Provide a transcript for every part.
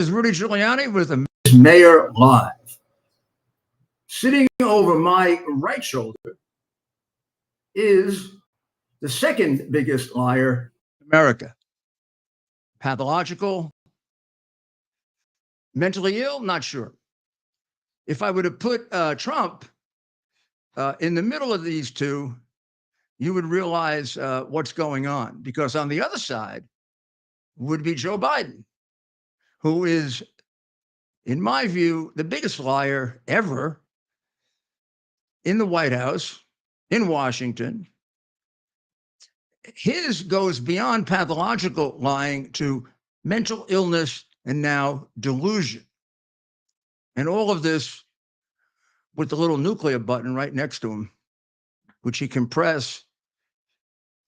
Is Rudy Giuliani with a Mayor Live. Sitting over my right shoulder is the second biggest liar in America. Pathological, mentally ill, not sure. If I were to put Trump in the middle of these two, you would realize what's going on. Because on the other side would be Joe Biden, who is, in my view, the biggest liar ever in the White House, in Washington. His goes beyond pathological lying to mental illness and now delusion. And all of this with the little nuclear button right next to him, which he can press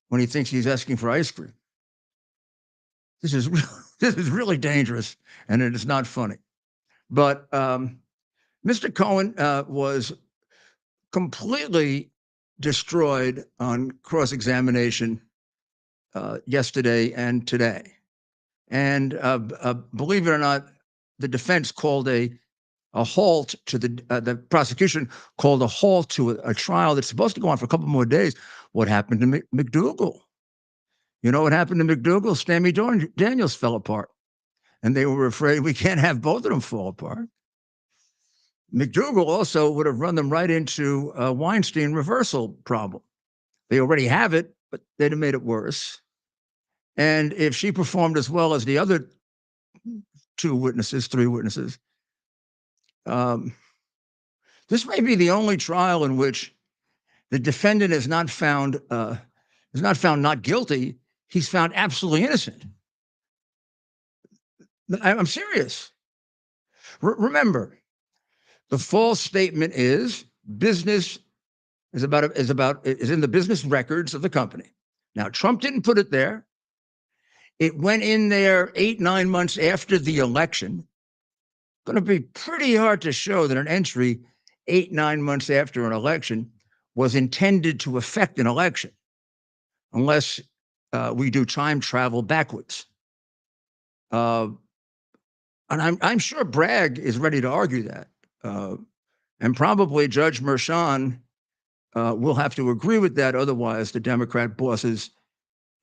when he thinks he's asking for ice cream. This is really dangerous, and it is not funny. But Mr. Cohen was completely destroyed on cross-examination yesterday and today. And believe it or not, the defense called a halt to the prosecution called a halt to a trial that's supposed to go on for a couple more days. What happened to McDougal? You know what happened to McDougal? Stormy Daniels fell apart. And they were afraid we can't have both of them fall apart. McDougal also would have run them right into a Weinstein reversal problem. They already have it, but they'd have made it worse. And if she performed as well as the other three witnesses, this may be the only trial in which the defendant is not found not guilty. He's found absolutely innocent. I'm serious. Remember, the false statement is business is in the business records of the company. Now, Trump didn't put it there. It went in there 8-9 months after the election. Going to be pretty hard to show that an entry 8-9 months after an election was intended to affect an election, unless we do time travel backwards. And I'm sure Bragg is ready to argue that. And probably Judge Merchan will have to agree with that. Otherwise, the Democrat bosses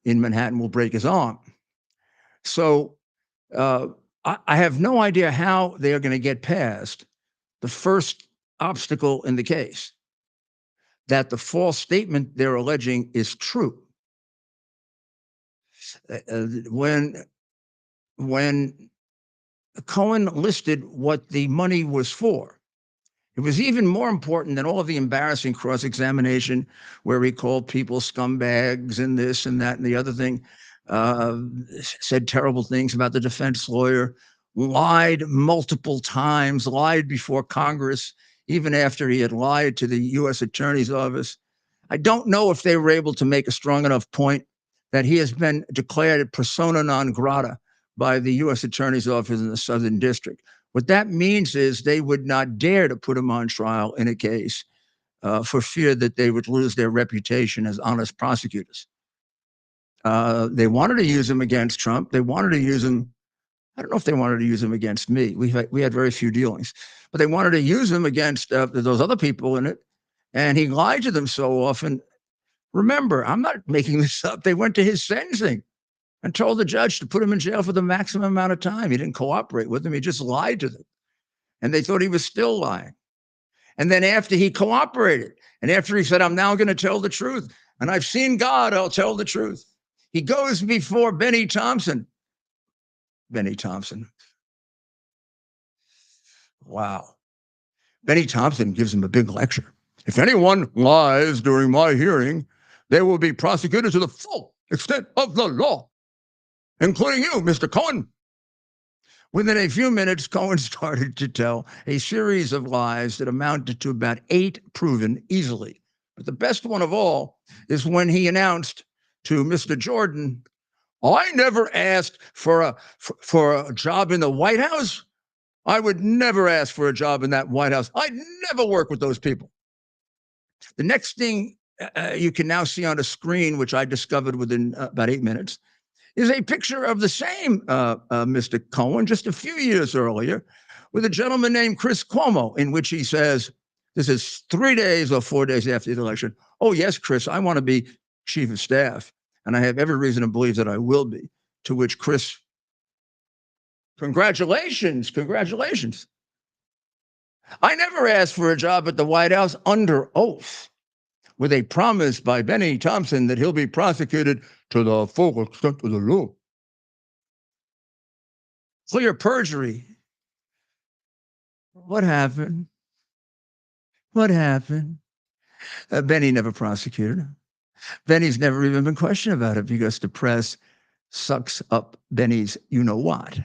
in Manhattan will break his arm. So I have no idea how they are going to get past the first obstacle in the case, that the false statement they're alleging is true. When Cohen listed what the money was for, it was even more important than all of the embarrassing cross-examination where he called people scumbags and this and that and the other thing, said terrible things about the defense lawyer, lied multiple times, lied before Congress, even after he had lied to the U.S. Attorney's Office. I don't know if they were able to make a strong enough point that he has been declared persona non grata by the U.S. Attorney's Office in the Southern District. What that means is they would not dare to put him on trial in a case for fear that they would lose their reputation as honest prosecutors. They wanted to use him against Trump. They wanted to use him. I don't know if they wanted to use him against me. We had very few dealings, but they wanted to use him against those other people in it. And he lied to them so often. Remember, I'm not making this up. They went to his sentencing and told the judge to put him in jail for the maximum amount of time. He didn't cooperate with them. He just lied to them. And they thought he was still lying. And then after he cooperated, and after he said, I'm now going to tell the truth, and I've seen God, I'll tell the truth. He goes before Benny Thompson. Benny Thompson. Wow. Benny Thompson gives him a big lecture. If anyone lies during my hearing, they will be prosecuted to the full extent of the law, including you, Mr. Cohen. Within a few minutes, Cohen started to tell a series of lies that amounted to about 8 proven easily. But the best one of all is when he announced to Mr. Jordan, I never asked for a job in the White House. I would never ask for a job in that White House. I'd never work with those people. The next thing you can now see on a screen, which I discovered within about 8 minutes, is a picture of the same Mr. Cohen just a few years earlier with a gentleman named Chris Cuomo, in which he says, this is 3 days or 4 days after the election, oh, yes, Chris, I want to be chief of staff. And I have every reason to believe that I will be. To which Chris, congratulations, congratulations. I never asked for a job at the White House under oath, with a promise by Benny Thompson that he'll be prosecuted to the full extent of the law. Clear perjury. What happened? What happened? Benny never prosecuted. Benny's never even been questioned about it because the press sucks up Benny's you-know-what,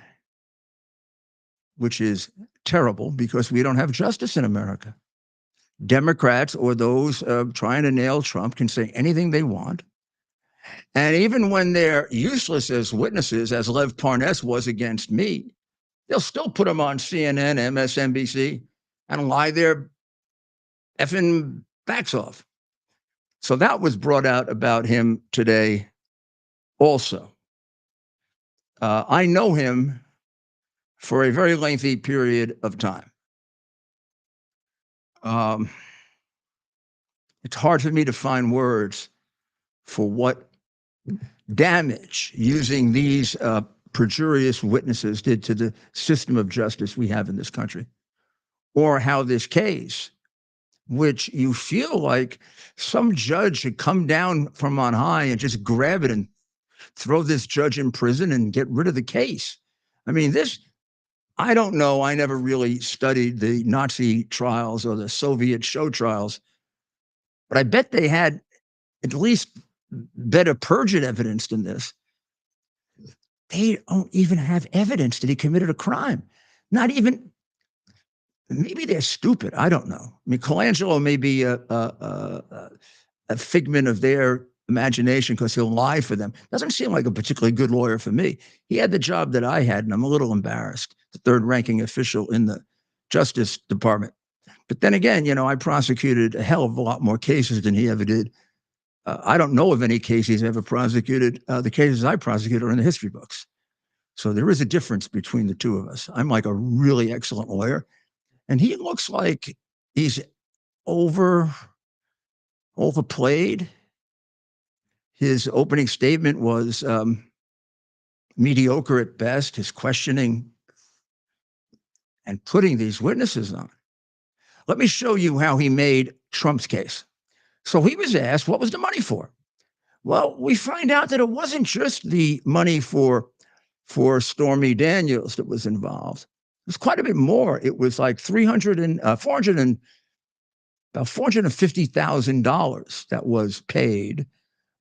which is terrible because we don't have justice in America. Democrats or those trying to nail Trump can say anything they want. And even when they're useless as witnesses, as Lev Parnas was against me, they'll still put them on CNN, MSNBC, and lie their effing backs off. So that was brought out about him today also. I know him for a very lengthy period of time. It's hard for me to find words for what damage using these perjurious witnesses did to the system of justice we have in this country, or how this case, which you feel like some judge should come down from on high and just grab it and throw this judge in prison and get rid of the case. I mean, this, I don't know. I never really studied the Nazi trials or the Soviet show trials, but I bet they had at least better perjured evidence than this. They don't even have evidence that he committed a crime. Not even, maybe they're stupid. I don't know. I mean, Colangelo may be a figment of their imagination because he'll lie for them. Doesn't seem like a particularly good lawyer for me. He had the job that I had, and I'm a little embarrassed, the third ranking official in the Justice Department. But then again, I prosecuted a hell of a lot more cases than he ever did. I don't know of any case he's ever prosecuted. The cases I prosecuted are in the history books. So there is a difference between the two of us. I'm like a really excellent lawyer, and he looks like he's overplayed. His opening statement was mediocre at best, his questioning and putting these witnesses on. Let me show you how he made Trump's case. So he was asked, what was the money for? Well, we find out that it wasn't just the money for Stormy Daniels that was involved. It was quite a bit more. It was like about $450,000 that was paid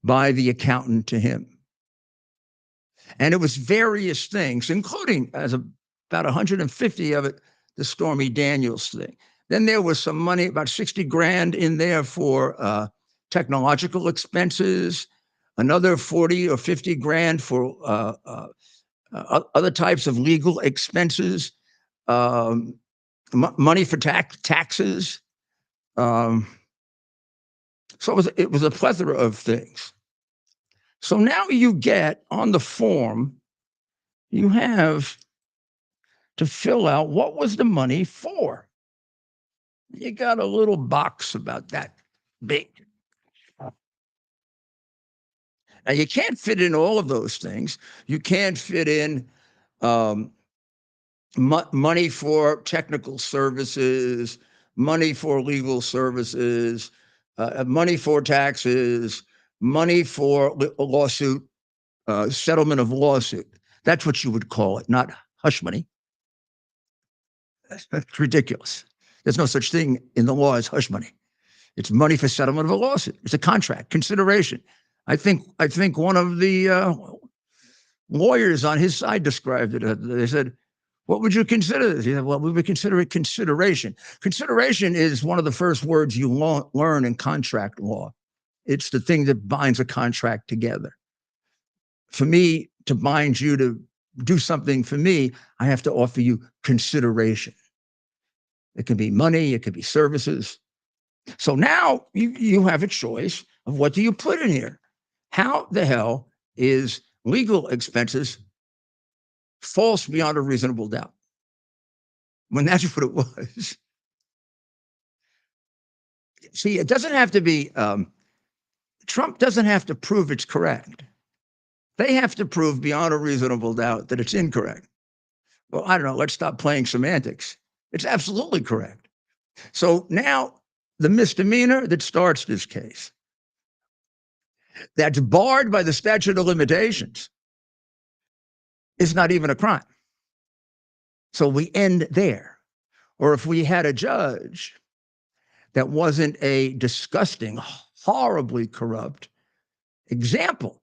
by the accountant to him. And it was various things, including about 150 of it, the Stormy Daniels thing. Then there was some money, about 60 grand in there for technological expenses, another 40 or 50 grand for other types of legal expenses, money for taxes. So it was a plethora of things. So now you get on the form, you have to fill out what was the money for. You got a little box about that big. Now, you can't fit in all of those things. You can't fit in money for technical services, money for legal services, money for taxes, money for a lawsuit, settlement of lawsuit. That's what you would call it, not hush money. That's ridiculous. There's no such thing in the law as hush money. It's money for settlement of a lawsuit. It's a contract, consideration. I think one of the lawyers on his side described it. They said, what would you consider this? He said, well, we would consider it consideration. Consideration is one of the first words you learn in contract law. It's the thing that binds a contract together. For me to bind you to do something for me, I have to offer you consideration. It can be money, it could be services. So now you have a choice of what do you put in here? How the hell is legal expenses false beyond a reasonable doubt. When that's what it was. See, it doesn't have to be, Trump doesn't have to prove it's correct. They have to prove beyond a reasonable doubt that it's incorrect. Well, I don't know, let's stop playing semantics. It's absolutely correct. So now the misdemeanor that starts this case, that's barred by the statute of limitations, is not even a crime. So we end there. Or if we had a judge that wasn't a disgusting, horribly corrupt example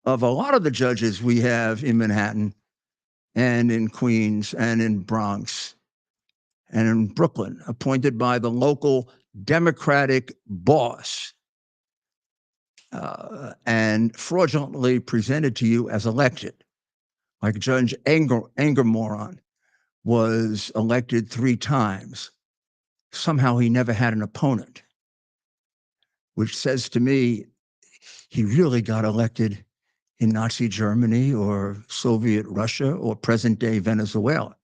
of a lot of the judges we have in Manhattan and in Queens and in Bronx and in Brooklyn, appointed by the local Democratic boss and fraudulently presented to you as elected, like Judge Moron was elected 3 times. Somehow he never had an opponent, which says to me he really got elected in Nazi Germany or Soviet Russia or present-day Venezuela.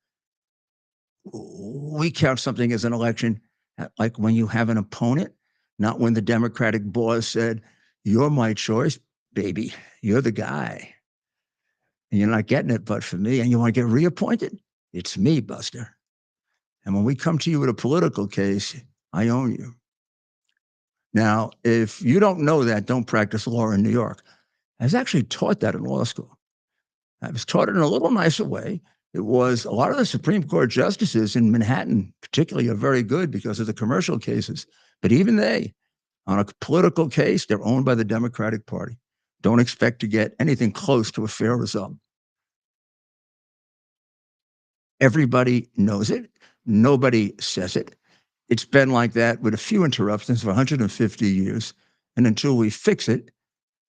We count something as an election like when you have an opponent, not when the Democratic boss said, "You're my choice, baby. You're the guy. And you're not getting it but for me. And you want to get reappointed? It's me, Buster. And when we come to you with a political case, I own you." Now, if you don't know that, don't practice law in New York. I was actually taught that in law school. I was taught it in a little nicer way. It was a lot of the Supreme Court justices in Manhattan, particularly, are very good because of the commercial cases. But even they, on a political case, they're owned by the Democratic Party. Don't expect to get anything close to a fair result. Everybody knows it. Nobody says it. It's been like that with a few interruptions for 150 years. And until we fix it,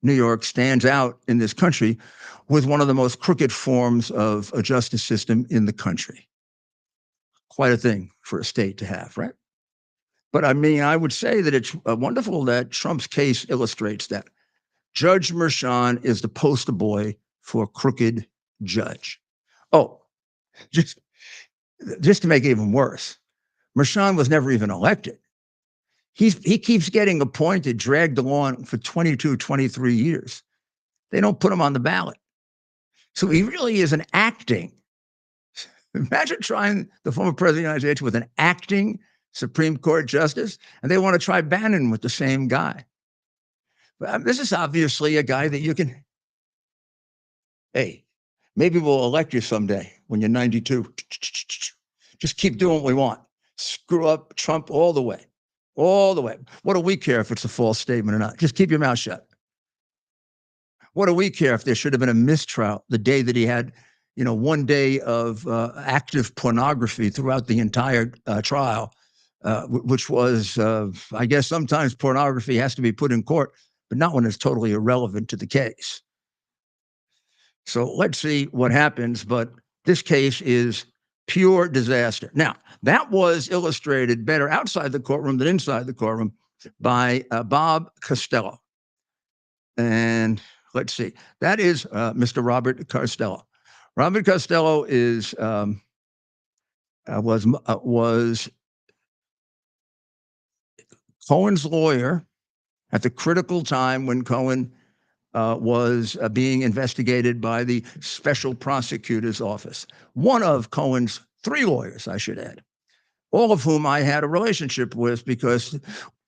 New York stands out in this country with one of the most crooked forms of a justice system in the country. Quite a thing for a state to have, right? But I mean, I would say that it's wonderful that Trump's case illustrates that. Judge Merchan is the poster boy for a crooked judge. Oh, just to make it even worse, Merchan was never even elected. He keeps getting appointed, dragged along for 22, 23 years. They don't put him on the ballot. So he really is an acting. Imagine trying the former president of the United States with an acting Supreme Court justice, and they want to try Bannon with the same guy. But this is obviously a guy that you can, hey, maybe we'll elect you someday when you're 92. Just keep doing what we want. Screw up Trump all the way. All the way. What do we care if it's a false statement or not? Just keep your mouth shut. What do we care if there should have been a mistrial the day that he had, 1 day of active pornography throughout the entire trial, which was, I guess sometimes pornography has to be put in court, but not when it's totally irrelevant to the case. So let's see what happens. But this case is pure disaster. Now, that was illustrated better outside the courtroom than inside the courtroom by Bob Costello. And let's see, that is Mr. Robert Costello. Robert Costello is was Cohen's lawyer at the critical time when Cohen was being investigated by the special prosecutor's office. One of Cohen's 3 lawyers, I should add, all of whom I had a relationship with because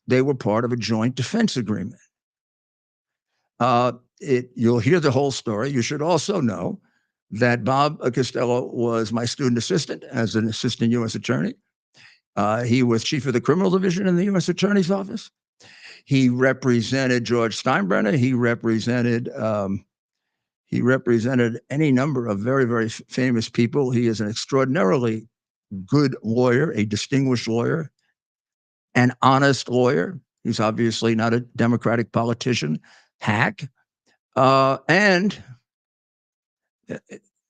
they were part of a joint defense agreement. You'll hear the whole story. You should also know that Bob Costello was my student assistant as an assistant U.S. attorney. He was chief of the criminal division in the U.S. attorney's office. He represented George Steinbrenner. He represented any number of very, very famous people. He is an extraordinarily good lawyer, a distinguished lawyer, an honest lawyer. He's obviously not a Democratic politician, hack. And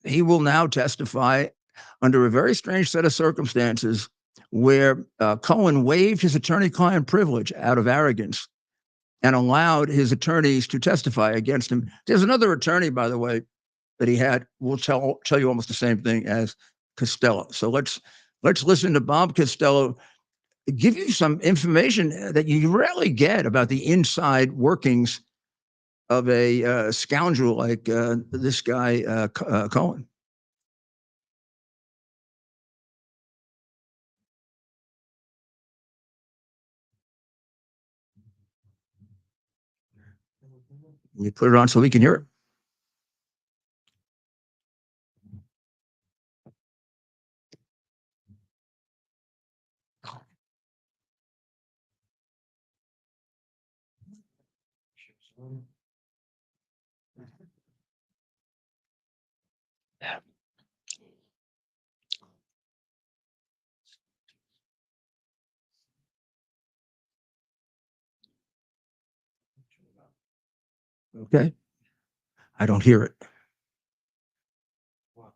he will now testify under a very strange set of circumstances where Cohen waived his attorney-client privilege out of arrogance and allowed his attorneys to testify against him. There's another attorney, by the way, that he had. Will tell you almost the same thing as Costello. So let's listen to Bob Costello give you some information that you rarely get about the inside workings of a scoundrel like this guy Cohen. You put it on so we can hear it. Okay. I don't hear it. I've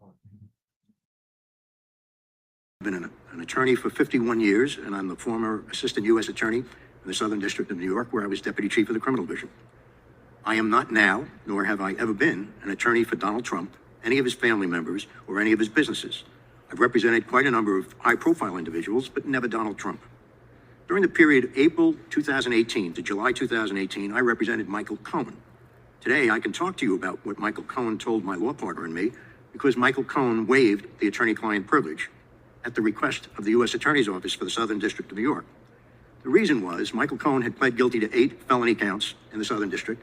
been an attorney for 51 years, and I'm the former assistant U.S. attorney in the Southern District of New York, where I was deputy chief of the criminal division. I am not now, nor have I ever been, an attorney for Donald Trump, any of his family members, or any of his businesses. I've represented quite a number of high-profile individuals, but never Donald Trump. During the period April 2018 to July 2018, I represented Michael Cohen. Today, I can talk to you about what Michael Cohen told my law partner and me, because Michael Cohen waived the attorney-client privilege at the request of the U.S. Attorney's Office for the Southern District of New York. The reason was Michael Cohen had pled guilty to 8 felony counts in the Southern District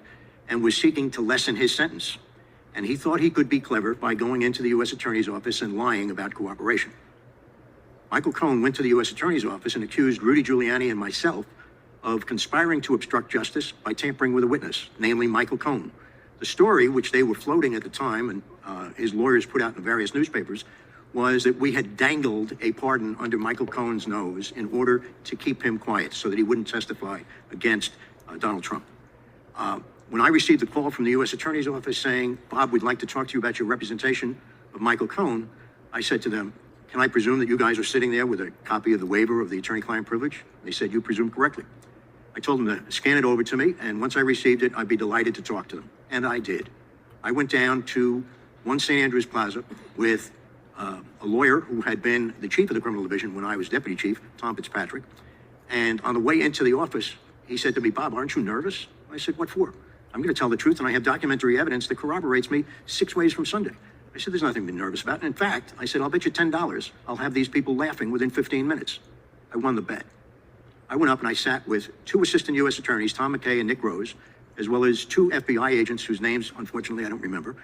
and was seeking to lessen his sentence. And he thought he could be clever by going into the U.S. Attorney's Office and lying about cooperation. Michael Cohen went to the U.S. Attorney's Office and accused Rudy Giuliani and myself of conspiring to obstruct justice by tampering with a witness, namely Michael Cohen. The story, which they were floating at the time and his lawyers put out in various newspapers, was that we had dangled a pardon under Michael Cohen's nose in order to keep him quiet so that he wouldn't testify against Donald Trump. When I received the call from the U.S. Attorney's Office saying, Bob, we'd like to talk to you about your representation of Michael Cohen, I said to them, can I presume that you guys are sitting there with a copy of the waiver of the attorney-client privilege? They said, you presume correctly. I told them to scan it over to me, and once I received it, I'd be delighted to talk to them. And I did. I went down to 1 St. Andrews Plaza with a lawyer who had been the chief of the criminal division when I was deputy chief, Tom Fitzpatrick. And on the way into the office, he said to me, Bob, aren't you nervous? I said, what for? I'm going to tell the truth, and I have documentary evidence that corroborates me 6 ways from Sunday. I said, there's nothing to be nervous about. And in fact, I said, I'll bet you $10 I'll have these people laughing within 15 minutes. I won the bet. I went up and I sat with 2 assistant U.S. attorneys, Tom McKay and Nick Rose, as well as 2 FBI agents whose names, unfortunately, I don't remember.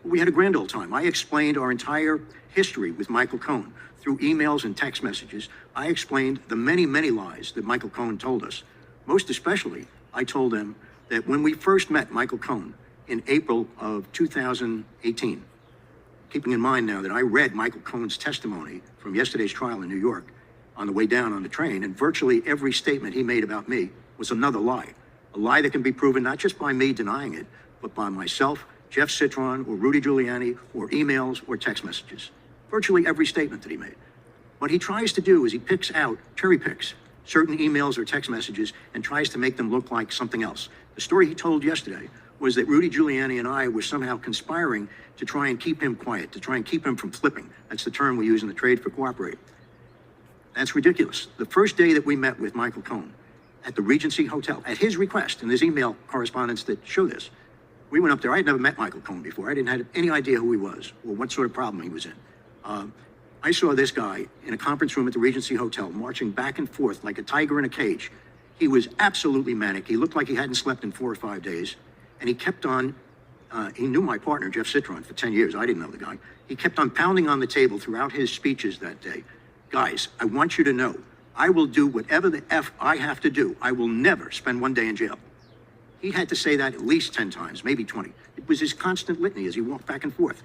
We had a grand old time. I explained our entire history with Michael Cohen through emails and text messages. I explained the many, many lies that Michael Cohen told us. Most especially, I told them that when we first met Michael Cohen in April of 2018, keeping in mind now that I read Michael Cohen's testimony from yesterday's trial in New York on the way down on the train, and virtually every statement he made about me was another lie. A lie that can be proven not just by me denying it, but by myself, Jeff Citron, or Rudy Giuliani, or emails or text messages. Virtually every statement that he made. What he tries to do is he picks out, cherry picks, certain emails or text messages and tries to make them look like something else. The story he told yesterday was that Rudy Giuliani and I were somehow conspiring to try and keep him quiet, to try and keep him from flipping. That's the term we use in the trade for cooperating. That's ridiculous. The first day that we met with Michael Cohen at the Regency Hotel, at his request, and there's email correspondence that show this, we went up there. I had never met Michael Cohen before. I didn't have any idea who he was or what sort of problem he was in. I saw this guy in a conference room at the Regency Hotel marching back and forth like a tiger in a cage. He was absolutely manic. He looked like he hadn't slept in 4 or 5 days. And he kept on, he knew my partner, Jeff Citron, for 10 years. I didn't know the guy. He kept on pounding on the table throughout his speeches that day. Guys, I want you to know, I will do whatever the F I have to do. I will never spend 1 day in jail. He had to say that at least 10 times, maybe 20. It was his constant litany as he walked back and forth.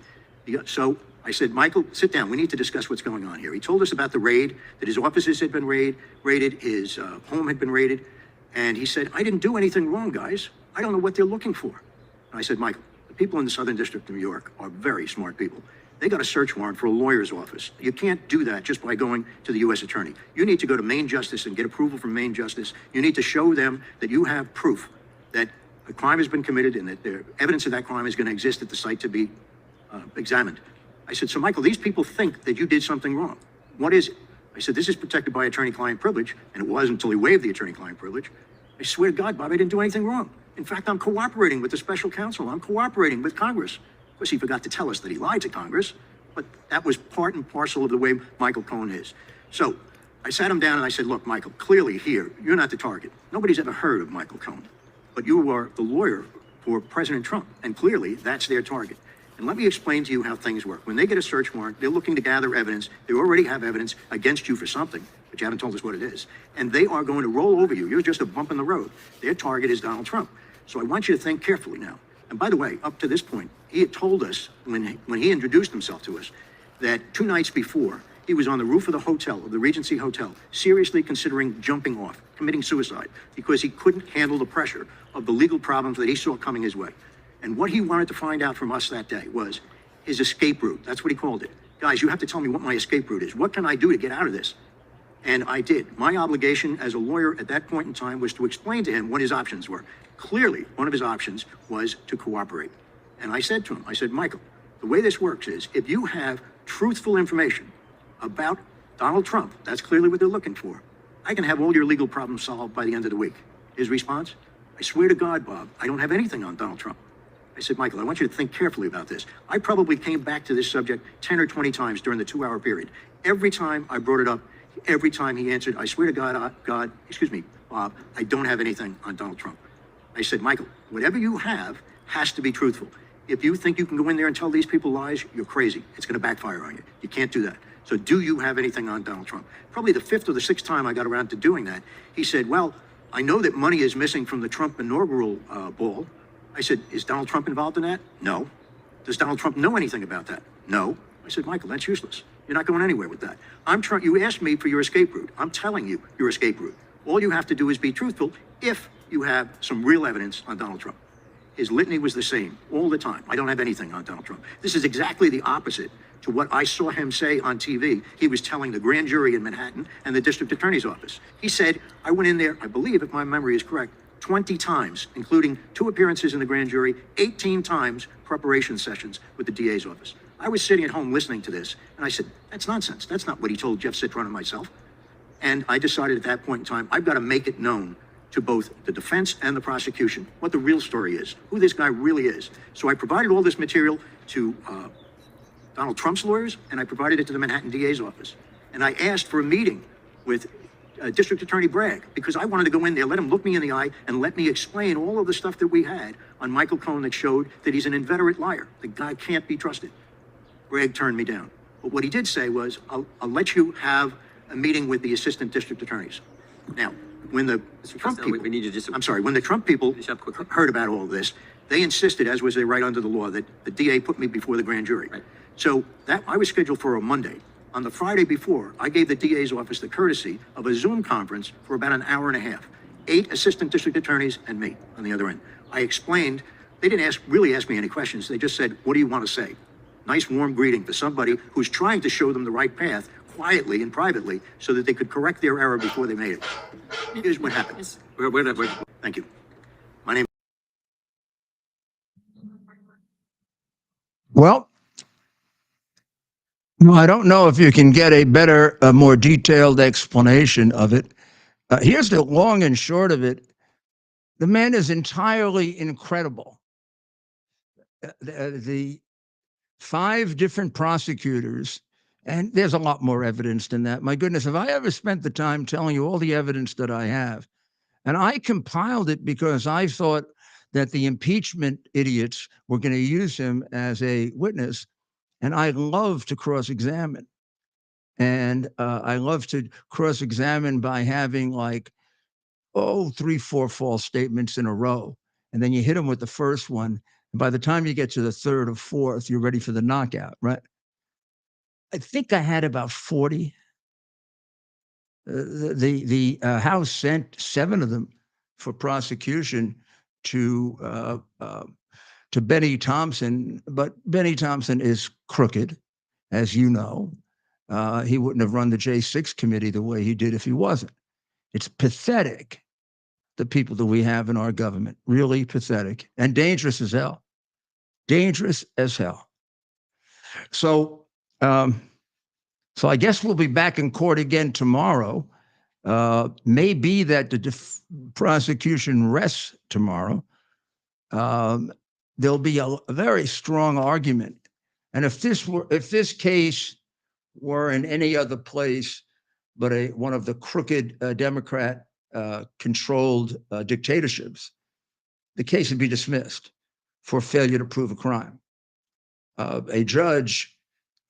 So I said, Michael, sit down. We need to discuss what's going on here. He told us about the raid, that his offices had been raided, his home had been raided. And he said, I didn't do anything wrong, guys. I don't know what they're looking for. And I said, Michael, the people in the Southern District of New York are very smart people. They got a search warrant for a lawyer's office. You can't do that just by going to the U.S. attorney. You need to go to Maine Justice and get approval from Maine Justice. You need to show them that you have proof that a crime has been committed and that the evidence of that crime is going to exist at the site to be examined. I said, so Michael, these people think that you did something wrong. What is it? I said, this is protected by attorney-client privilege, and it was until he waived the attorney-client privilege. I swear to God, Bob, I didn't do anything wrong. In fact, I'm cooperating with the special counsel. I'm cooperating with Congress. Of course, he forgot to tell us that he lied to Congress, but that was part and parcel of the way Michael Cohen is. So I sat him down and I said, look, Michael, clearly here, you're not the target. Nobody's ever heard of Michael Cohen, but you are the lawyer for President Trump, and clearly that's their target. And let me explain to you how things work. When they get a search warrant, they're looking to gather evidence. They already have evidence against you for something, but you haven't told us what it is. And they are going to roll over you. You're just a bump in the road. Their target is Donald Trump. So I want you to think carefully now. And by the way, up to this point, he had told us when he introduced himself to us that 2 nights before, he was on the roof of the hotel, of the Regency Hotel, seriously considering jumping off, committing suicide, because he couldn't handle the pressure of the legal problems that he saw coming his way. And what he wanted to find out from us that day was his escape route. That's what he called it. Guys, you have to tell me what my escape route is. What can I do to get out of this? And I did. My obligation as a lawyer at that point in time was to explain to him what his options were. Clearly, one of his options was to cooperate. And I said to him, I said, Michael, the way this works is if you have truthful information about Donald Trump, that's clearly what they're looking for, I can have all your legal problems solved by the end of the week. His response, I swear to God, Bob, I don't have anything on Donald Trump. I said, Michael, I want you to think carefully about this. I probably came back to this subject 10 or 20 times during the 2-hour period. Every time I brought it up, every time he answered, I swear to God, excuse me, Bob, I don't have anything on Donald Trump. I said, Michael, whatever you have has to be truthful. If you think you can go in there and tell these people lies, you're crazy. It's going to backfire on you. You can't do that. So do you have anything on Donald Trump? Probably the 5th or the 6th time I got around to doing that, he said, well, I know that money is missing from the Trump inaugural ball. I said, is Donald Trump involved in that? No. Does Donald Trump know anything about that? No. I said, Michael, that's useless. You're not going anywhere with that. You asked me for your escape route. I'm telling you your escape route. All you have to do is be truthful if you have some real evidence on Donald Trump. His litany was the same all the time. I don't have anything on Donald Trump. This is exactly the opposite to what I saw him say on TV. He was telling the grand jury in Manhattan and the district attorney's office. He said, I went in there, I believe, if my memory is correct, 20 times, including 2 appearances in the grand jury, 18 times preparation sessions with the DA's office. I was sitting at home listening to this, and I said, that's nonsense. That's not what he told Jeff Citron and myself. And I decided at that point in time, I've got to make it known to both the defense and the prosecution what the real story is, who this guy really is. So I provided all this material to Donald Trump's lawyers, and I provided it to the Manhattan DA's office. And I asked for a meeting with District Attorney Bragg, because I wanted to go in there, let him look me in the eye, and let me explain all of the stuff that we had on Michael Cohen that showed that he's an inveterate liar. The guy can't be trusted. Bragg turned me down. But what he did say was, I'll let you have a meeting with the assistant district attorneys. Now, when the Trump people, we need you just. I'm sorry, when the Trump people heard about all of this, they insisted, as was their right under the law, that the DA put me before the grand jury. Right. So that I was scheduled for a Monday. On the Friday before, I gave the DA's office the courtesy of a Zoom conference for about an hour and a half. 8 assistant district attorneys and me on the other end. I explained, they didn't really ask me any questions. They just said, what do you want to say? Nice warm greeting for somebody who's trying to show them the right path quietly and privately so that they could correct their error before they made it. Here's what happened. Thank you. My name. Well, no, I don't know if you can get a better, more detailed explanation of it. Here's the long and short of it. The man is entirely incredible. The 5 different prosecutors, and there's a lot more evidence than that. My goodness, have I ever spent the time telling you all the evidence that I have? And I compiled it because I thought that the impeachment idiots were going to use him as a witness. And I love to cross-examine. And I love to cross-examine by having 3, 4 false statements in a row. And then you hit them with the first one. And by the time you get to the 3rd or 4th, you're ready for the knockout, right? I think I had about 40. The House sent 7 of them for prosecution to Benny Thompson, but Benny Thompson is crooked. as you know. He wouldn't have run the J6 committee the way he did if he wasn't. It's pathetic, the people that we have in our government, really pathetic and dangerous as hell. Dangerous as hell. So, so I guess we'll be back in court again tomorrow. Maybe that the prosecution rests tomorrow. There'll be a very strong argument. And if this case were in any other place but one of the crooked Democrat controlled dictatorships, the case would be dismissed for failure to prove a crime. A judge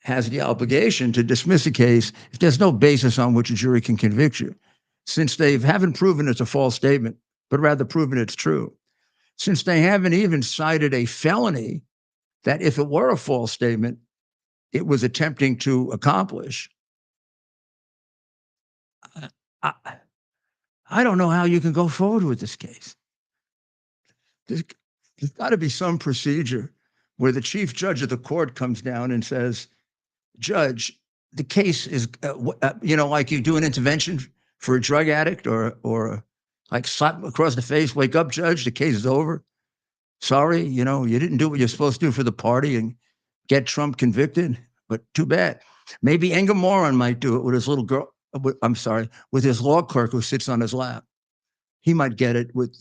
has the obligation to dismiss a case if there's no basis on which a jury can convict you, since they haven't proven it's a false statement, but rather proven it's true. Since they haven't even cited a felony that, if it were a false statement, it was attempting to accomplish. I don't know how you can go forward with this case. There's got to be some procedure where the chief judge of the court comes down and says, Judge, the case is, like you do an intervention for a drug addict or like slap across the face, wake up, Judge, the case is over. Sorry, you didn't do what you're supposed to do for the party and get Trump convicted, but too bad. Maybe Inga Moran might do it with his little girl. With his law clerk who sits on his lap. He might get it with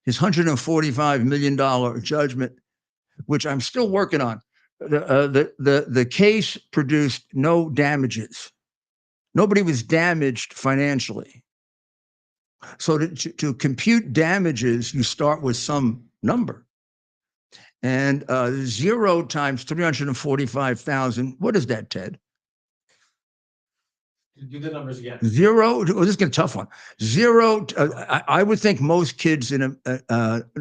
his $145 million judgment, which I'm still working on. The case produced no damages. Nobody was damaged financially. So to compute damages, you start with some number. And 0 times 345,000, what is that, Ted? Do the numbers again. 0. This is a tough one. 0. I would think most kids in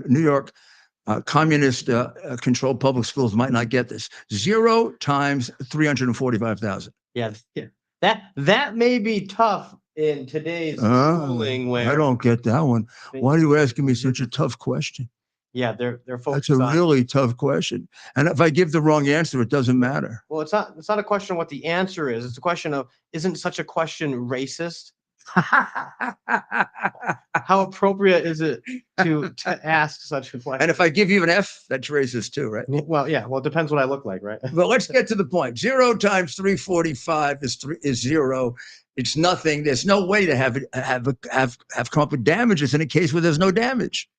New York communist controlled public schools might not get this. 0 times 345,000. Yeah. That may be tough in today's schooling. Where I don't get that one. Why are you asking me such a tough question? Yeah, they're focused. That's a really tough question. And if I give the wrong answer, it doesn't matter. Well, it's not a question of what the answer is. It's a question of, isn't such a question racist? How appropriate is it to ask such a question? And if I give you an F, that's racist too, right? Well, yeah. Well, it depends what I look like, right? But let's get to the point. 0 times 345 is 0. It's nothing. There's no way to have come up with damages in a case where there's no damage.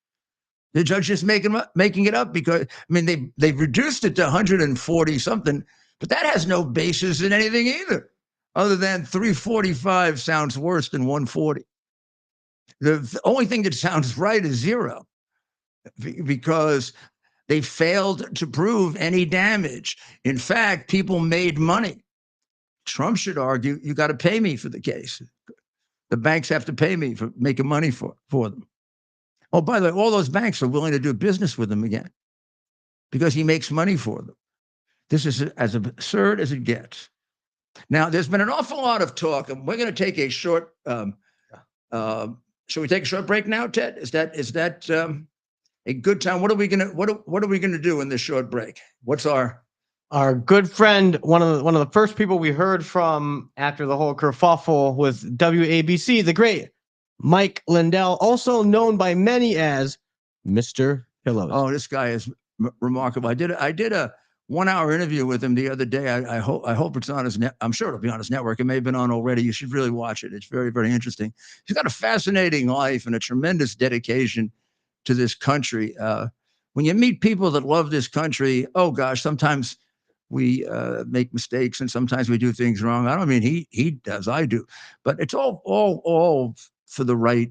The judge is making it up because, they've reduced it to 140 something, but that has no basis in anything either, other than 345 sounds worse than 140. The only thing that sounds right is 0, because they failed to prove any damage. In fact, people made money. Trump should argue, you got to pay me for the case. The banks have to pay me for making money for them. Oh, by the way, all those banks are willing to do business with him again because he makes money for them. This is as absurd as it gets. Now, there's been an awful lot of talk, and we're going to take a short. Should we take a short break now, Ted? Is that a good time? What are we gonna do in this short break? What's our good friend, one of the first people we heard from after the whole kerfuffle with WABC, the great Mike Lindell, also known by many as Mr. Pillows. Oh, this guy is remarkable. I did a 1-hour interview with him the other day. I hope it's on his net. I'm sure it'll be on his network. It may have been on already. You should really watch it. It's very, very interesting. He's got a fascinating life and a tremendous dedication to this country. When you meet people that love this country, oh gosh, sometimes we make mistakes and sometimes we do things wrong. I don't mean he does, I do, but it's all for the right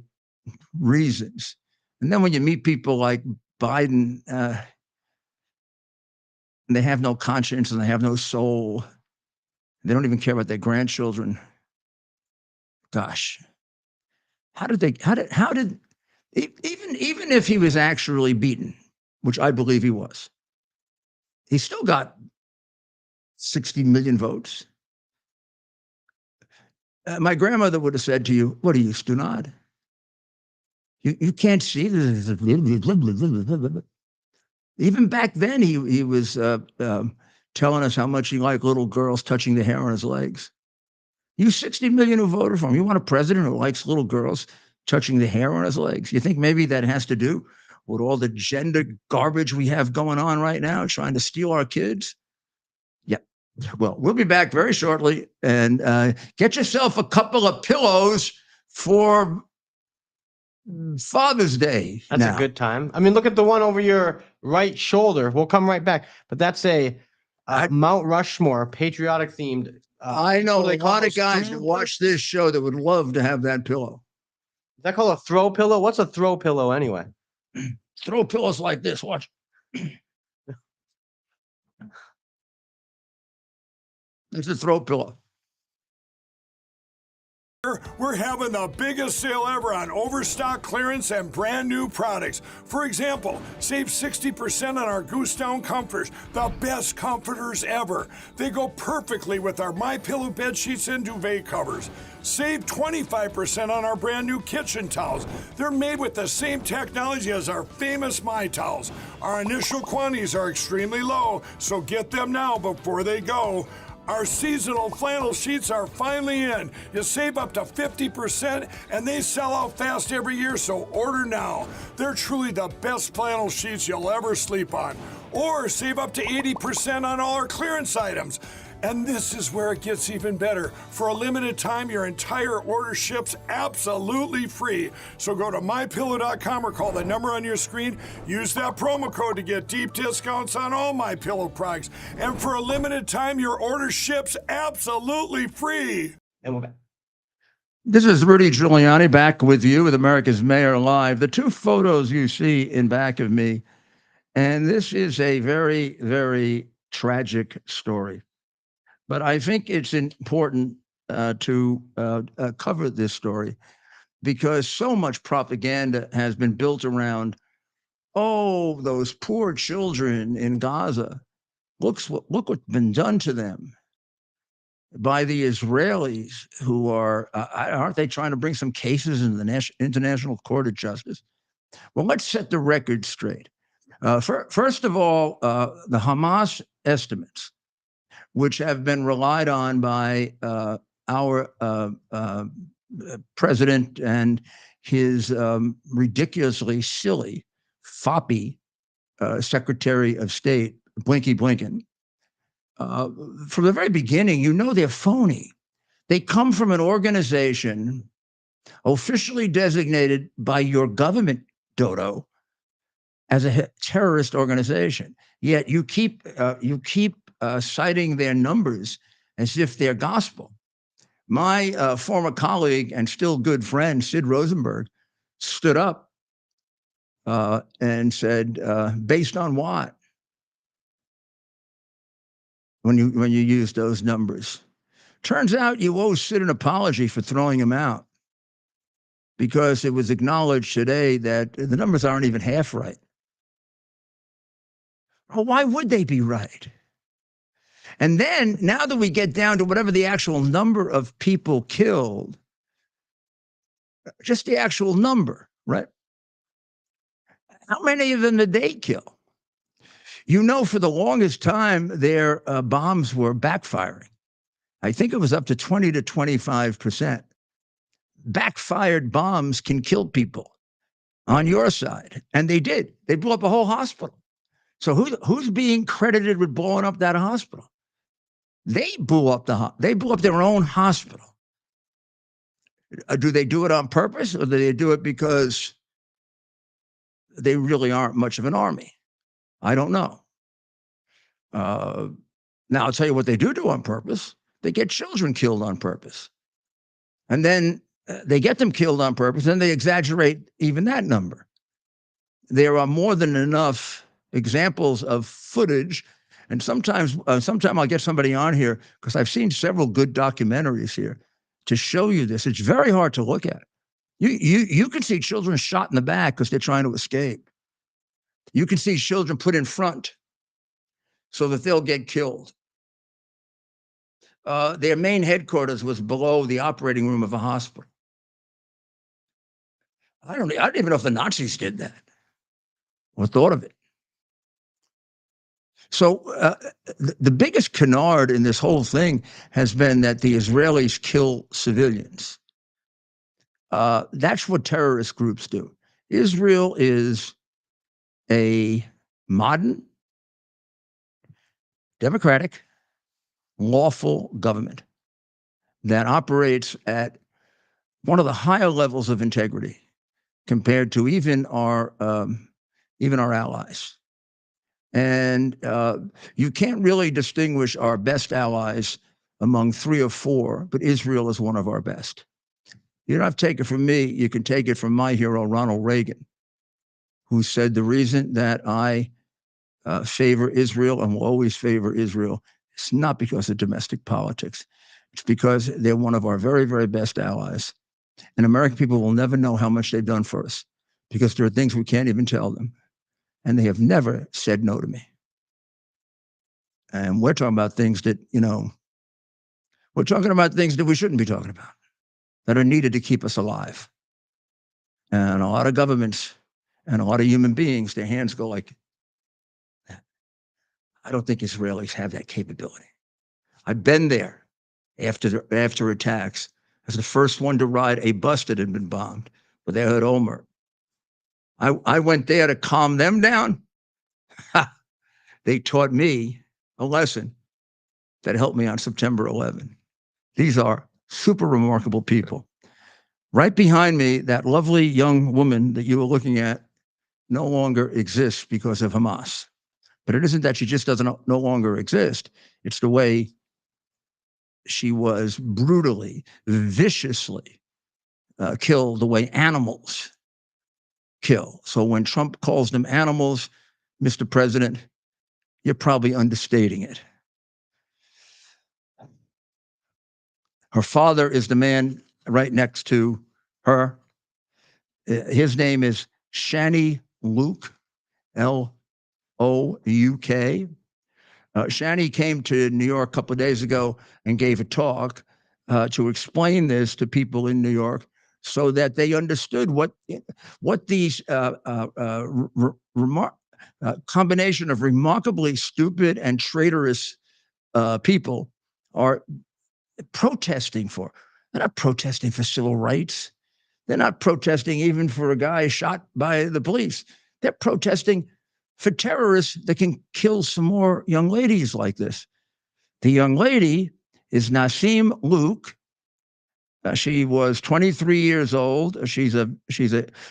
reasons. And then when you meet people like Biden, and they have no conscience and they have no soul, they don't even care about their grandchildren. Gosh, how did even if he was actually beaten, which I believe he was, he still got 60 million votes. My grandmother would have said to you, "What are you, Stunad? You can't see this." Even back then, he was telling us how much he liked little girls touching the hair on his legs. You 60 million who voted for him, you want a president who likes little girls touching the hair on his legs? You think maybe that has to do with all the gender garbage we have going on right now, trying to steal our kids? Yeah. Well, we'll be back very shortly, and get yourself a couple of pillows for Father's Day. That's a good time. I mean, look at the one over your right shoulder. We'll come right back. But that's a Mount Rushmore patriotic themed. I know what do they a call lot of those? guys that watch this show that would love to have that pillow. Is that called a throw pillow? What's a throw pillow anyway? Throw pillows like this. Watch. It's a throw pillow. We're having the biggest sale ever on overstock clearance and brand new products. For example, save 60% on our Goose Down comforters, the best comforters ever. They go perfectly with our MyPillow bed sheets and duvet covers. Save 25% on our brand new kitchen towels. They're made with the same technology as our famous My Towels. Our initial quantities are extremely low, so get them now before they go. Our seasonal flannel sheets are finally in. You save up to 50% and they sell out fast every year, so order now. They're truly the best flannel sheets you'll ever sleep on. Or save up to 80% on all our clearance items. And this is where it gets even better. For a limited time, your entire order ships absolutely free. So go to mypillow.com or call the number on your screen. Use that promo code to get deep discounts on all MyPillow products. And for a limited time, your order ships absolutely free. And we're back. This is Rudy Giuliani back with you with America's Mayor Live. The two photos you see in back of me, and this is a very, very tragic story. But I think it's important to cover this story because so much propaganda has been built around, oh, those poor children in Gaza. Look what's been done to them by the Israelis, who aren't they trying to bring some cases in the International Court of Justice? Well, let's set the record straight. First of all, the Hamas estimates, which have been relied on by our president and his ridiculously silly, foppy Secretary of State, Blinky Blinken. From the very beginning, you know they're phony. They come from an organization officially designated by your government, Dodo, as a terrorist organization. Yet you keep citing their numbers as if they're gospel. My former colleague and still good friend, Sid Rosenberg, stood up and said, based on what? When you use those numbers. Turns out you owe Sid an apology for throwing him out because it was acknowledged today that the numbers aren't even half right. Well, why would they be right? And then now that we get down to whatever the actual number of people killed, just the actual number, right? How many of them did they kill? You know, for the longest time, their bombs were backfiring. I think it was up to 20 to 25%. Backfired bombs can kill people on your side. And they did. They blew up a whole hospital. So who's being credited with blowing up that hospital? They blew up their own hospital. Do they do it on purpose, or do they do it because they really aren't much of an army? I don't know. Now I'll tell you what they do on purpose. They get children killed on purpose, and then they get them killed on purpose, and they exaggerate even that number. There are more than enough examples of footage. And sometime I'll get somebody on here because I've seen several good documentaries here to show you this. It's very hard to look at. You can see children shot in the back because they're trying to escape. You can see children put in front so that they'll get killed. Their main headquarters was below the operating room of a hospital. I don't even know if the Nazis did that or thought of it. So the biggest canard in this whole thing has been that the Israelis kill civilians. That's what terrorist groups do. Israel is a modern, democratic, lawful government that operates at one of the higher levels of integrity compared to even our allies. And you can't really distinguish our best allies among 3 or 4, but Israel is one of our best. You don't have to take it from me. You can take it from my hero, Ronald Reagan, who said the reason that I favor Israel and will always favor Israel is not because of domestic politics. It's because they're one of our very, very best allies. And American people will never know how much they've done for us because there are things we can't even tell them. And they have never said no to me. And we're talking about things that, we're talking about things that we shouldn't be talking about, that are needed to keep us alive. And a lot of governments and a lot of human beings, their hands go like that. I don't think Israelis have that capability. I've been there after attacks. I was the first one to ride a bus that had been bombed, but they had Omer. I went there to calm them down. They taught me a lesson that helped me on September 11. These are super remarkable people. Right behind me, that lovely young woman that you were looking at no longer exists because of Hamas. But it isn't that she just doesn't no longer exist. It's the way she was brutally, viciously killed, the way animals kill. So when Trump calls them animals, Mr. President, you're probably understating it. Her father is the man right next to her. His name is Shani Luke, L-O-U-K. Shani came to New York a couple of days ago and gave a talk to explain this to people in New York so that they understood what these combination of remarkably stupid and traitorous people are protesting for. They're not protesting for civil rights. They're not protesting even for a guy shot by the police. They're protesting for terrorists that can kill some more young ladies like this. The young lady is Nassim Luke. She was 23 years old. She's a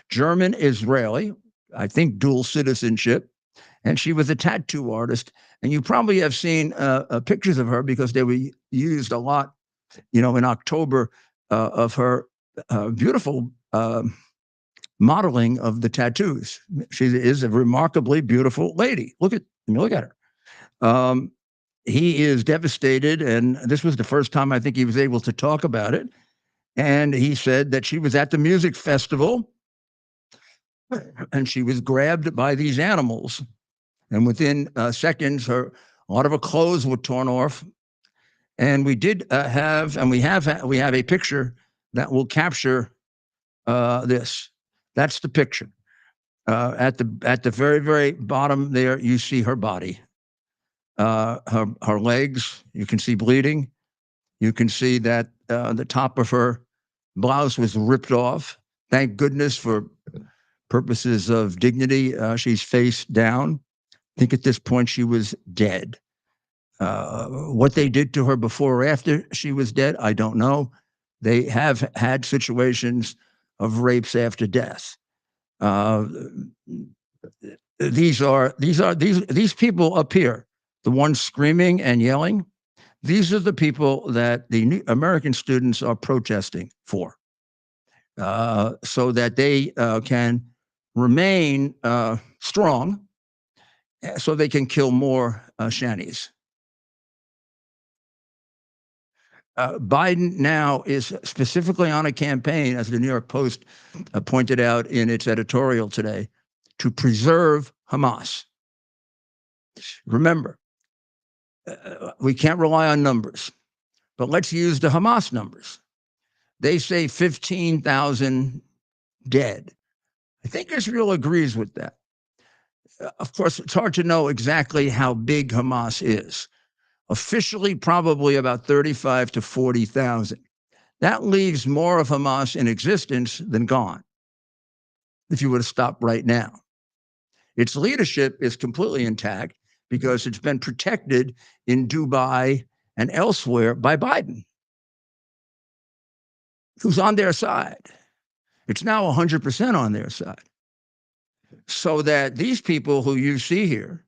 German Israeli, I think dual citizenship, and she was a tattoo artist. And you probably have seen pictures of her because they were used a lot, in October of her beautiful modeling of the tattoos. She is a remarkably beautiful lady. Look at her. He is devastated, and this was the first time I think he was able to talk about it. And he said that she was at the music festival and she was grabbed by these animals. And within seconds, a lot of her clothes were torn off. And we did have a picture that will capture this. That's the picture. At the very, very bottom there, you see her body. Her legs, you can see bleeding. You can see that the top of her blouse was ripped off. Thank goodness, for purposes of dignity, she's face down. I think at this point she was dead. What they did to her before or after she was dead, I don't know. They have had situations of rapes after death. These people up here, the ones screaming and yelling. These are the people that the American students are protesting for, so that they can remain strong, so they can kill more Shanies. Biden now is specifically on a campaign, as the New York Post pointed out in its editorial today, to preserve Hamas. Remember, we can't rely on numbers, but let's use the Hamas numbers. They say 15,000 dead. I think Israel agrees with that. of course, it's hard to know exactly how big Hamas is. Officially, probably about 35 to 40,000. That leaves more of Hamas in existence than gone, if you were to stop right now. Its leadership is completely intact because it's been protected in Dubai and elsewhere by Biden, who's on their side. It's now 100% on their side. So that these people who you see here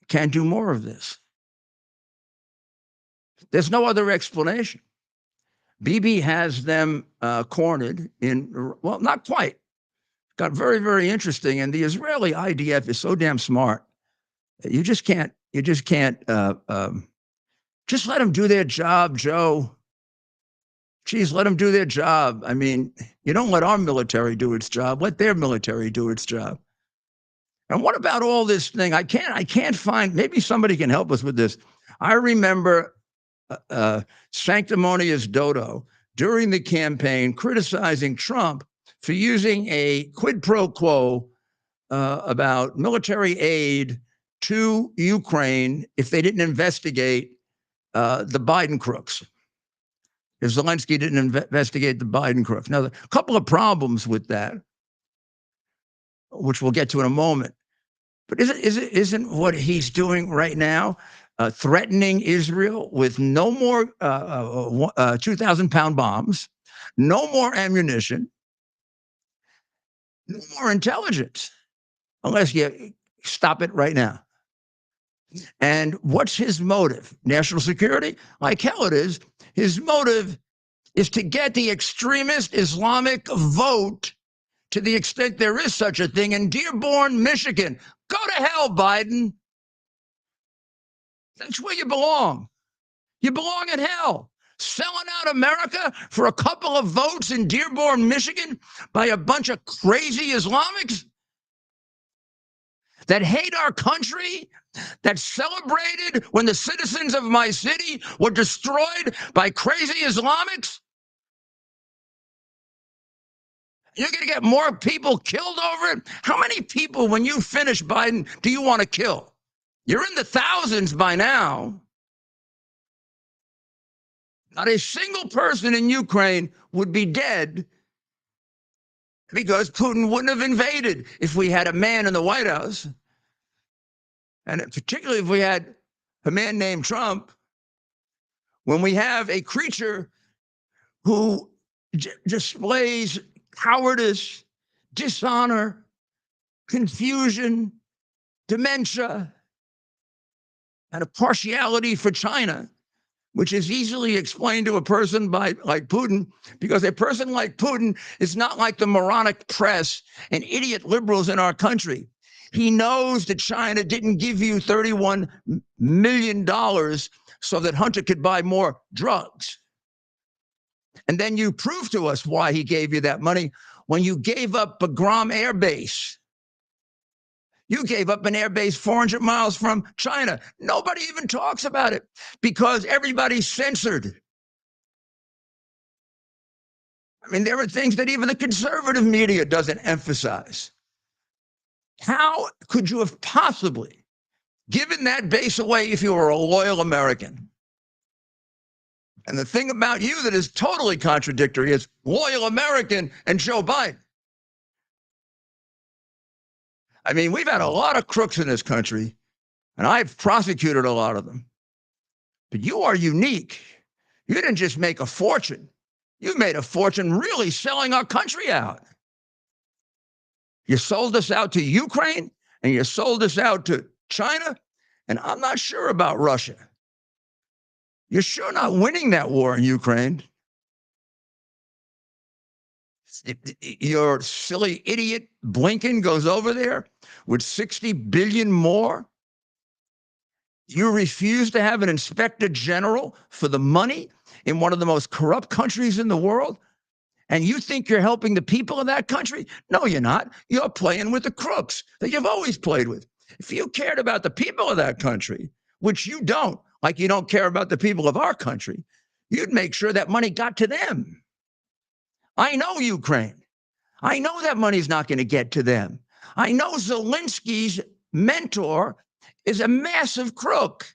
can do more of this. There's no other explanation. Bibi has them cornered in, well, not quite. Got very, very interesting. And the Israeli IDF is so damn smart. You just can't, just let them do their job, Joe. Geez, let them do their job. I mean, you don't let our military do its job. Let their military do its job. And what about all this thing? I can't find, maybe somebody can help us with this. I remember Sanctimonious Dodo during the campaign criticizing Trump for using a quid pro quo about military aid to Ukraine if they didn't investigate the Biden crooks. If Zelensky didn't investigate the Biden crooks. Now, a couple of problems with that, which we'll get to in a moment. But isn't what he's doing right now threatening Israel with no more 2,000-pound bombs, no more ammunition, no more intelligence, unless you stop it right now? And what's his motive? National security? Like hell it is. His motive is to get the extremist Islamic vote, to the extent there is such a thing, in Dearborn, Michigan. Go to hell, Biden. That's where you belong. You belong in hell. Selling out America for a couple of votes in Dearborn, Michigan by a bunch of crazy Islamics that hate our country, that celebrated when the citizens of my city were destroyed by crazy Islamics. You're going to get more people killed over it? How many people, when you finish Biden, do you want to kill? You're in the thousands by now. Not a single person in Ukraine would be dead because Putin wouldn't have invaded if we had a man in the White House. And particularly if we had a man named Trump. When we have a creature who displays cowardice, dishonor, confusion, dementia, and a partiality for China, which is easily explained to a person like Putin, because a person like Putin is not like the moronic press and idiot liberals in our country. He knows that China didn't give you $31 million so that Hunter could buy more drugs. And then you prove to us why he gave you that money when you gave up Bagram Air Base. You gave up an air base 400 miles from China. Nobody even talks about it because everybody's censored. I mean, there are things that even the conservative media doesn't emphasize. How could you have possibly given that base away if you were a loyal American? And the thing about you that is totally contradictory is loyal American and Joe Biden. I mean, we've had a lot of crooks in this country, and I've prosecuted a lot of them. But you are unique. You didn't just make a fortune. You made a fortune really selling our country out. You sold us out to Ukraine, and you sold us out to China, and I'm not sure about Russia. You're sure not winning that war in Ukraine. Your silly idiot Blinken goes over there with 60 billion more. You refuse to have an inspector general for the money in one of the most corrupt countries in the world. And you think you're helping the people of that country? No, you're not. You're playing with the crooks that you've always played with. If you cared about the people of that country, which you don't, like you don't care about the people of our country, you'd make sure that money got to them. I know Ukraine. I know that money's not going to get to them. I know Zelensky's mentor is a massive crook.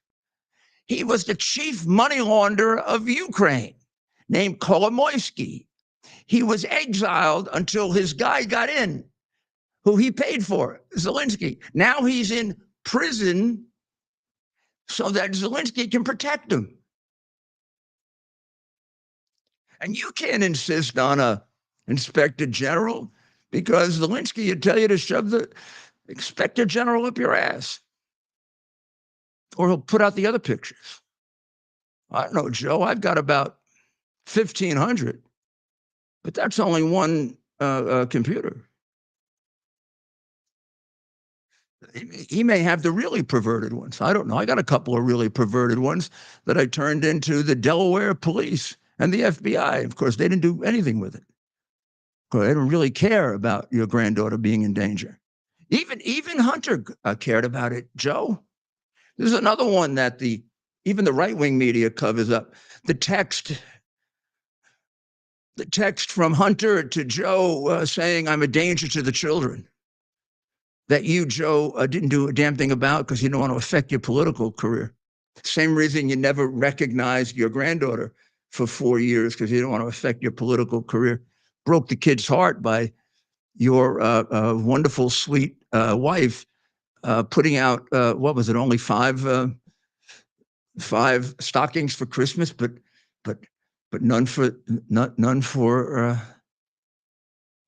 He was the chief money launderer of Ukraine, named Kolomoisky. He was exiled until his guy got in, who he paid for, Zelensky. Now he's in prison so that Zelensky can protect him. And you can't insist on a inspector general because Zelensky would tell you to shove the inspector general up your ass. Or he'll put out the other pictures. I don't know, Joe, I've got about 1,500, but that's only one computer. He may have the really perverted ones. I don't know. I got a couple of really perverted ones that I turned into the Delaware police and the FBI. Of course, they didn't do anything with it. They didn't really care about your granddaughter being in danger. Even Hunter cared about it, Joe. There's another one that even the right-wing media covers up. The text from Hunter to Joe saying, I'm a danger to the children. That you, Joe, didn't do a damn thing about because you don't want to affect your political career. Same reason you never recognized your granddaughter for 4 years because you don't want to affect your political career. Broke the kid's heart by your wonderful, sweet wife putting out, what was it, only five stockings for Christmas, but none for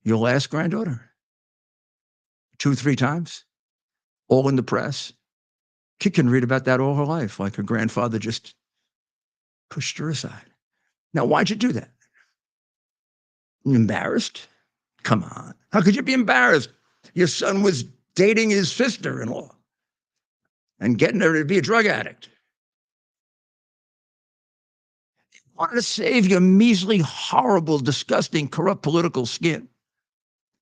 your last granddaughter. 2-3 times, all in the press. Kid can read about that all her life, like her grandfather just pushed her aside. Now, why'd you do that? Embarrassed? Come on. How could you be embarrassed? Your son was dating his sister-in-law and getting her to be a drug addict. You wanted to save your measly, horrible, disgusting, corrupt political skin.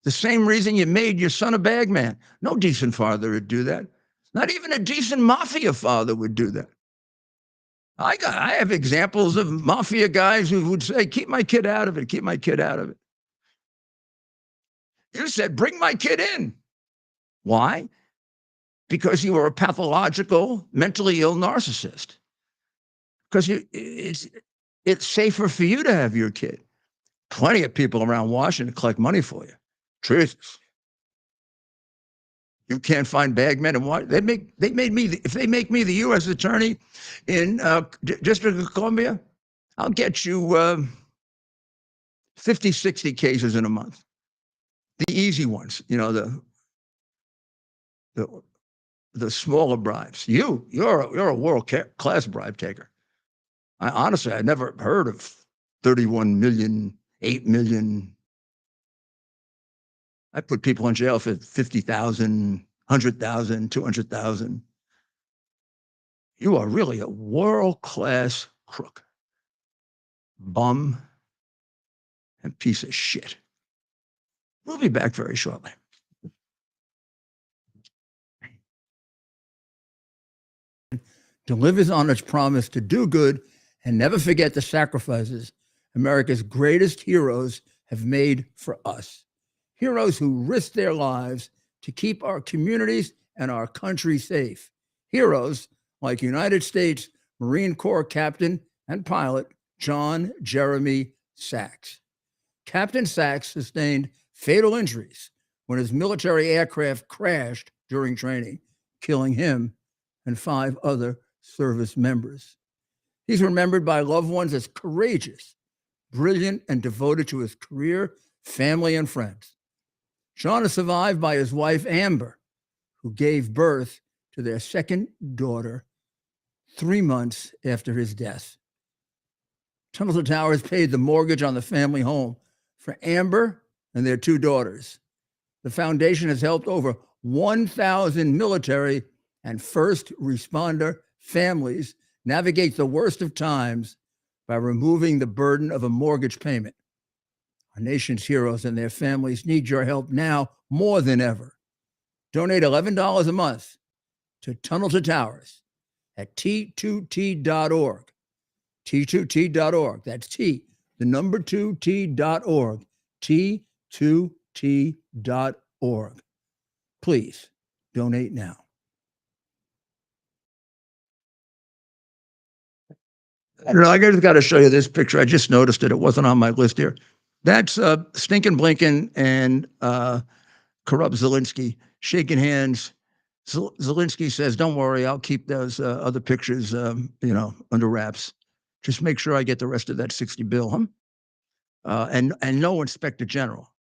The same reason you made your son a bagman. No decent father would do that. Not even a decent mafia father would do that. I have examples of mafia guys who would say, keep my kid out of it, keep my kid out of it. You said, bring my kid in. Why? Because you were a pathological, mentally ill narcissist. Because it's safer for you to have your kid. Plenty of people around Washington collect money for you. Jesus. You can't find bagmen and what? If they make me the U.S. attorney in District of Columbia, I'll get you 50, 60 cases in a month. The easy ones, the smaller bribes. You're a world-class bribe taker. Honestly, I never heard of 31 million, 8 million. I put people in jail for 50,000, 100,000, 200,000. You are really a world-class crook, bum, and piece of shit. We'll be back very shortly. Delivers on its promise to do good and never forget the sacrifices America's greatest heroes have made for us. Heroes who risk their lives to keep our communities and our country safe. Heroes like United States Marine Corps Captain and pilot John Jeremy Sachs. Captain Sachs sustained fatal injuries when his military aircraft crashed during training, killing him and 5 other service members. He's remembered by loved ones as courageous, brilliant, and devoted to his career, family, and friends. John is survived by his wife, Amber, who gave birth to their second daughter 3 months after his death. Tunnel to Towers paid the mortgage on the family home for Amber and their 2 daughters. The foundation has helped over 1,000 military and first responder families navigate the worst of times by removing the burden of a mortgage payment. Our nation's heroes and their families need your help now more than ever. Donate $11 a month to Tunnel to Towers at T2T.org. T2T.org. That's T, the number 2T.org. T2T.org. Please donate now. I don't know. I just got to show you this picture. I just noticed it. It wasn't on my list here. That's Stinking Blinken and corrupt Zelensky shaking hands. Zelensky says, "Don't worry, I'll keep those other pictures, under wraps. Just make sure I get the rest of that 60 bill, huh?" And no inspector general.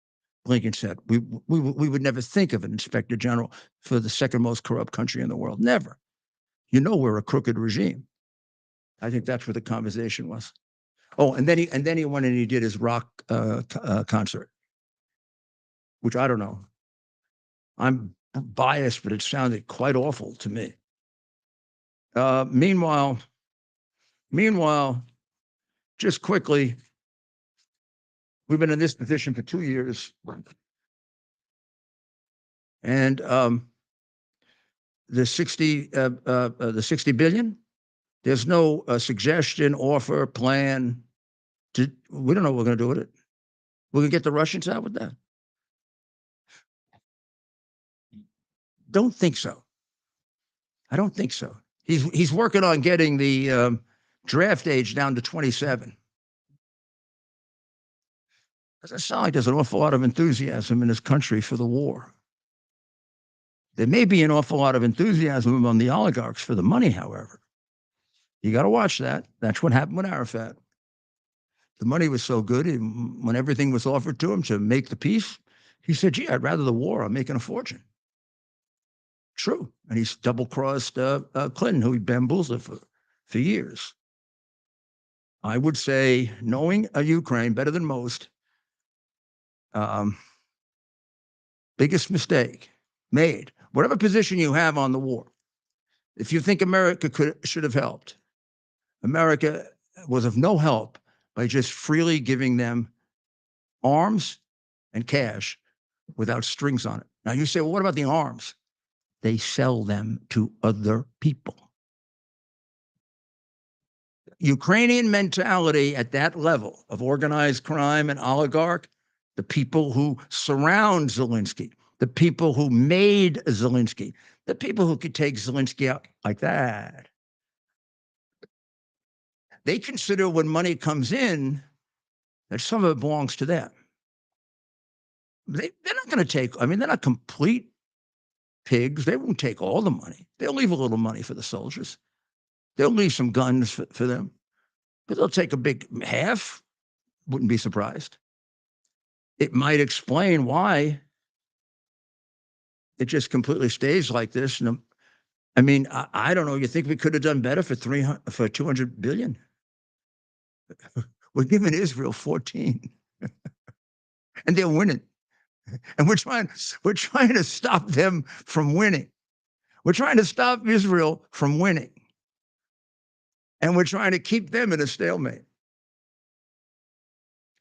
Blinken said, "We would never think of an inspector general for the second most corrupt country in the world. Never. We're a crooked regime." I think that's where the conversation was. Oh, and then he went and he did his rock concert, which I don't know. I'm biased, but it sounded quite awful to me. Meanwhile, just quickly, we've been in this position for 2 years, and the 60 billion. There's no suggestion, offer, plan. We don't know what we're going to do with it. We're going to get the Russians out with that. Don't think so. I don't think so. He's working on getting the draft age down to 27. It sounds like there's an awful lot of enthusiasm in this country for the war. There may be an awful lot of enthusiasm among the oligarchs for the money, however. You got to watch that. That's what happened with Arafat. The money was so good, when everything was offered to him to make the peace, he said, "Gee, I'd rather the war. I'm making a fortune." True. And he's double-crossed Clinton, who he bamboozled for years. I would say, knowing Ukraine better than most, biggest mistake made. Whatever position you have on the war, if you think America should have helped, America was of no help by just freely giving them arms and cash without strings on it. Now you say, well, what about the arms? They sell them to other people. Ukrainian mentality at that level of organized crime and oligarch, the people who surround Zelensky, the people who made Zelensky, the people who could take Zelensky out like that, they consider when money comes in that some of it belongs to them. They're not going to take, they're not complete pigs. They won't take all the money. They'll leave a little money for the soldiers. They'll leave some guns for them, but they'll take a big half. Wouldn't be surprised. It might explain why it just completely stays like this. And I don't know. You think we could have done better for 200 billion? We're giving Israel 14, and they're winning. And we're trying to stop them from winning. We're trying to stop Israel from winning. And we're trying to keep them in a stalemate.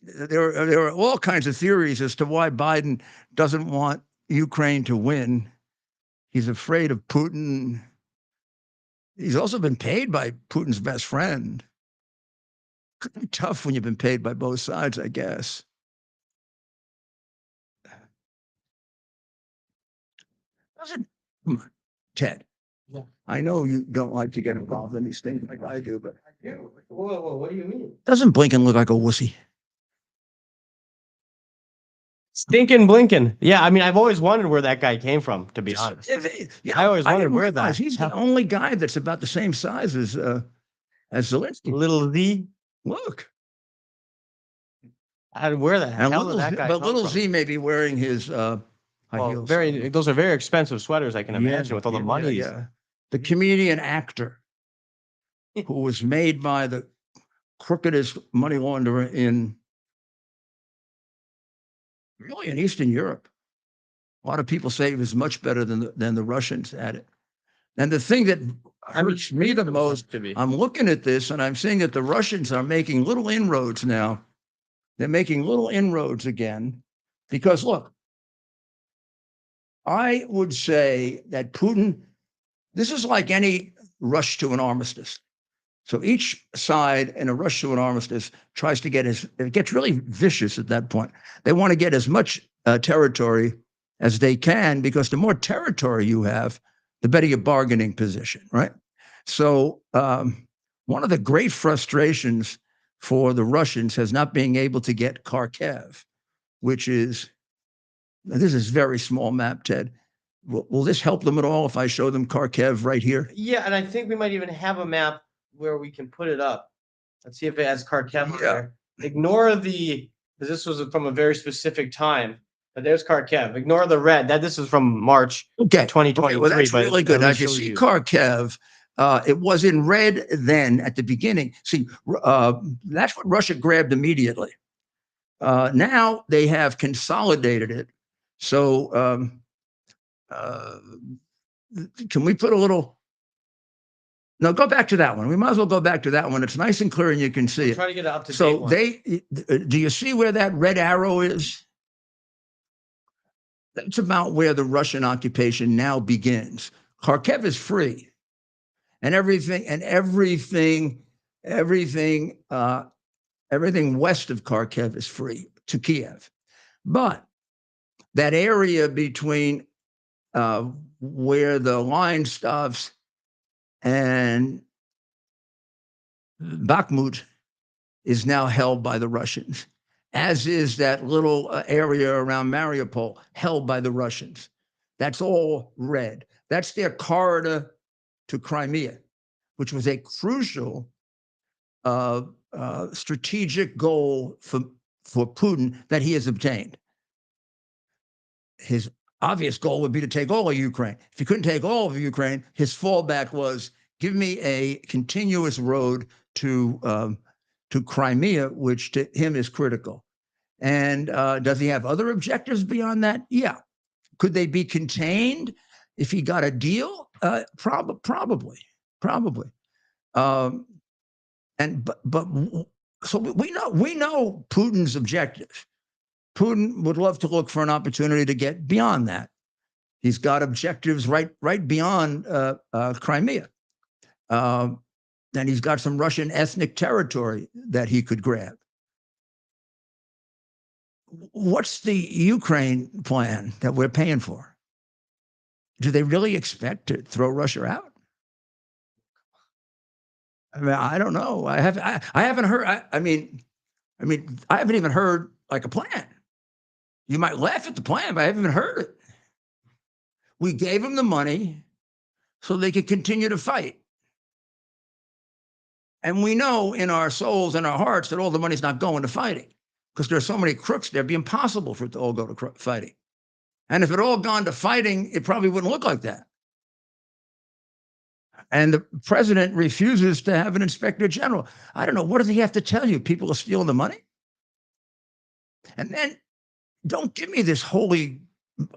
There are all kinds of theories as to why Biden doesn't want Ukraine to win. He's afraid of Putin. He's also been paid by Putin's best friend. Could be tough when you've been paid by both sides, I guess. Come on, Ted. Yeah. I know you don't like to get involved in these things like I do, but I do. Whoa, what do you mean? Doesn't Blinken look like a wussy? Stinking Blinken. Yeah, I've always wondered where that guy came from, to be honest. Yeah, I always wondered where that. He's the only guy that's about the same size as Zelensky. Little Z. Look. Where the hell did that guy come little from? Z may be wearing his high heels. Those are very expensive sweaters, I can imagine, with all the money. Yeah. The comedian actor who was made by the crookedest money launderer in Eastern Europe. A lot of people say he was much better than the Russians at it. And the thing that hurts me the most, I'm looking at this and I'm seeing that the Russians are making little inroads now. They're making little inroads again because, look, I would say that Putin, this is like any rush to an armistice. So each side in a rush to an armistice tries to it gets really vicious at that point. They want to get as much territory as they can, because the more territory you have, the better your bargaining position, right? So one of the great frustrations for the Russians has not being able to get Kharkiv, which is, this is very small map, Ted. Will this help them at all if I show them Kharkiv right here? Yeah, and I think we might even have a map where we can put it up. Let's see if it has Kharkiv on there. Ignore the, because this was from a very specific time. But there's Kharkiv. Ignore the red. This is from March 2023. Well, that's really good. At I least can shows see you. Kharkiv. It was in red then at the beginning. See, that's what Russia grabbed immediately. Now they have consolidated it. So can we put a little? No, go back to that one. We might as well go back to that one. It's nice and clear, and you can see it. Try to get it up to date. So one. Do you see where that red arrow is? That's about where the Russian occupation now begins. Kharkiv is free, and everything west of Kharkiv is free to Kiev. But that area between where the line stops and Bakhmut is now held by the Russians, as is that little area around Mariupol held by the Russians. That's all red. That's their corridor to Crimea, which was a crucial strategic goal for Putin that he has obtained. His obvious goal would be to take all of Ukraine. If he couldn't take all of Ukraine, his fallback was, give me a continuous road to Crimea, which to him is critical. And does he have other objectives beyond that? Yeah. Could they be contained if he got a deal? Probably. So we know Putin's objective. Putin would love to look for an opportunity to get beyond that. He's got objectives right beyond Crimea. And he's got some Russian ethnic territory that he could grab. What's the Ukraine plan that we're paying for? Do they really expect to throw Russia out? I mean, I don't know. I haven't heard. I mean, I haven't even heard like a plan. You might laugh at the plan, but I haven't even heard it. We gave them the money so they could continue to fight. And we know in our souls and our hearts that all the money's not going to fighting, because there's so many crooks there, it'd be impossible for it to all go to fighting. And if it all gone to fighting, it probably wouldn't look like that. And the president refuses to have an inspector general. I don't know. What does he have to tell you? People are stealing the money? And then don't give me this holy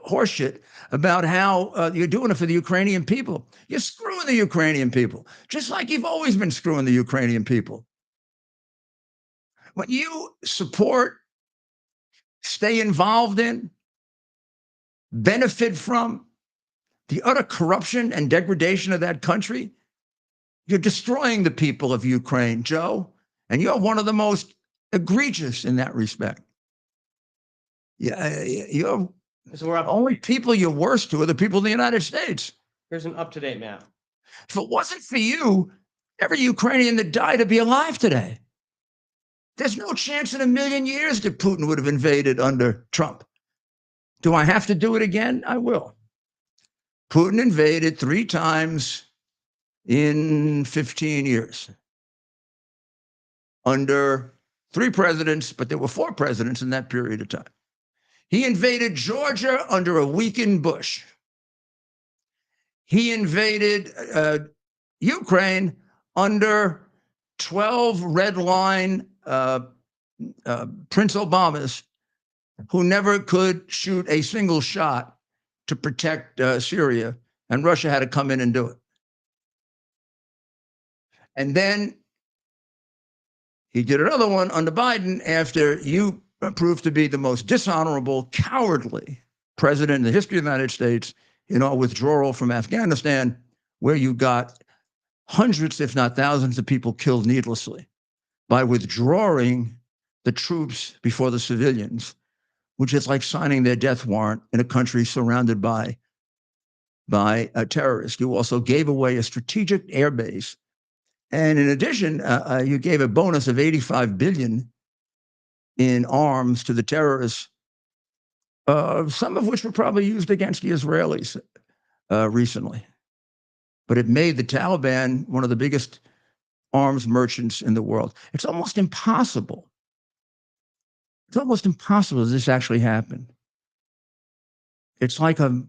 horseshit about how you're doing it for the Ukrainian people. You're screwing the Ukrainian people, just like you've always been screwing the Ukrainian people. When you support, stay involved in, benefit from the utter corruption and degradation of that country, you're destroying the people of Ukraine, Joe, and you're one of the most egregious in that respect. Yeah, you're So we're up. only people you're worse to are the people in the United States. Here's an up-to-date map. If it wasn't for you, every Ukrainian that died would be alive today. There's no chance in a million years that Putin would have invaded under Trump. Do I have to do it again? I will. Putin invaded 3 times in 15 years under 3 presidents, but there were 4 presidents in that period of time. He invaded Georgia under a weakened Bush. He invaded Ukraine under 12 red line Prince Obamas, who never could shoot a single shot to protect Syria, and Russia had to come in and do it. And then he did another one under Biden after you proved to be the most dishonorable, cowardly president in the history of the United States in our withdrawal from Afghanistan, where you got hundreds, if not thousands, of people killed needlessly by withdrawing the troops before the civilians, which is like signing their death warrant in a country surrounded by a terrorist. You also gave away a strategic airbase. And in addition, you gave a bonus of $85 billion in arms to the terrorists, some of which were probably used against the Israelis recently. But it made the Taliban one of the biggest arms merchants in the world. It's almost impossible. It's almost impossible that this actually happened. It's like a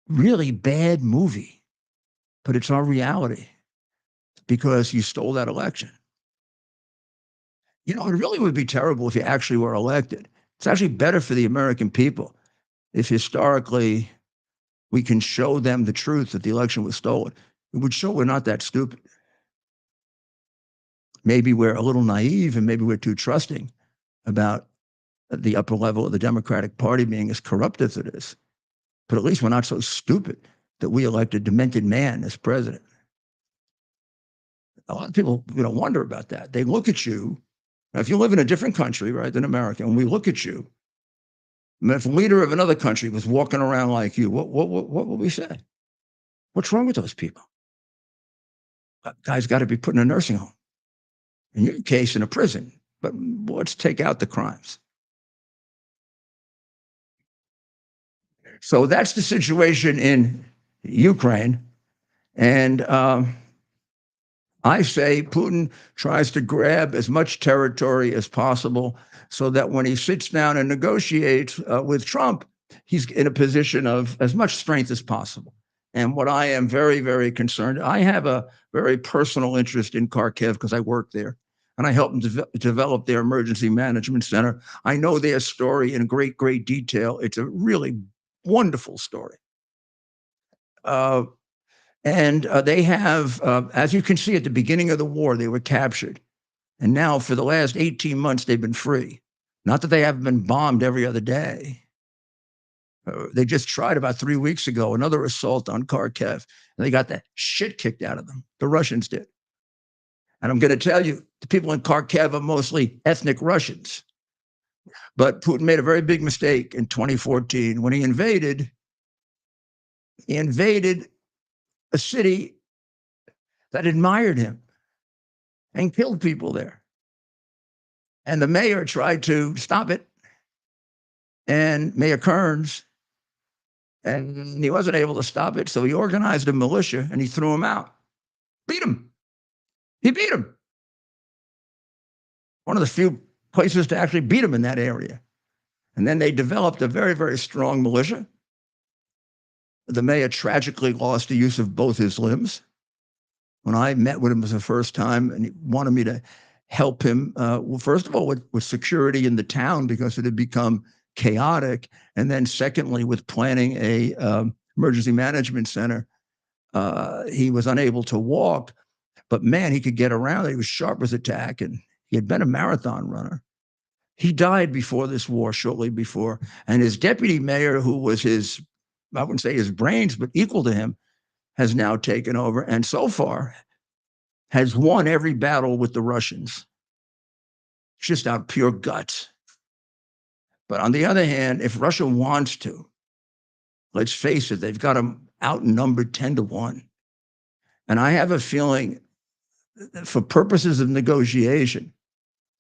really bad movie, but it's our reality because you stole that election. You know, it really would be terrible if you actually were elected. It's actually better for the American people if historically we can show them the truth that the election was stolen. It would show we're not that stupid. Maybe we're a little naive and maybe we're too trusting about the upper level of the Democratic Party being as corrupt as it is. But at least we're not so stupid that we elect a demented man as president. A lot of people, wonder about that. They look at you. Now, if you live in a different country, right, than America, and we look at you, I mean, if a leader of another country was walking around like you, what would we say? What's wrong with those people? That guy's got to be put in a nursing home. In your case, in a prison. But let's take out the crimes. So that's the situation in Ukraine. And I say Putin tries to grab as much territory as possible so that when he sits down and negotiates with Trump, he's in a position of as much strength as possible. And what I am very, very concerned, I have a very personal interest in Kharkiv because I work there. And I helped them develop their emergency management center. I know their story in great, great detail. It's a really wonderful story. And they have, as you can see at the beginning of the war, they were captured. And now for the last 18 months, they've been free. Not that they haven't been bombed every other day. They just tried about 3 weeks ago, another assault on Kharkiv. And they got the shit kicked out of them. The Russians did. And I'm going to tell you, the people in Kharkiv are mostly ethnic Russians. But Putin made a very big mistake in 2014 when he invaded a city that admired him and killed people there. And the mayor tried to stop it, and Mayor Kearns, and he wasn't able to stop it, so he organized a militia and he threw him out. Beat him. He beat him. One of the few places to actually beat him in that area. And then they developed a very, very strong militia. The mayor tragically lost the use of both his limbs. When I met with him for the first time, and he wanted me to help him, well, first of all, with security in the town because it had become chaotic. And then secondly, with planning a emergency management center, he was unable to walk. But man, he could get around. He was sharp as a tack, and he had been a marathon runner. He died before this war, shortly before. And his deputy mayor, who was his, I wouldn't say his brains, but equal to him, has now taken over. And so far has won every battle with the Russians. Just out of pure guts. But on the other hand, if Russia wants to, let's face it, they've got them outnumbered 10-1. And I have a feeling that for purposes of negotiation,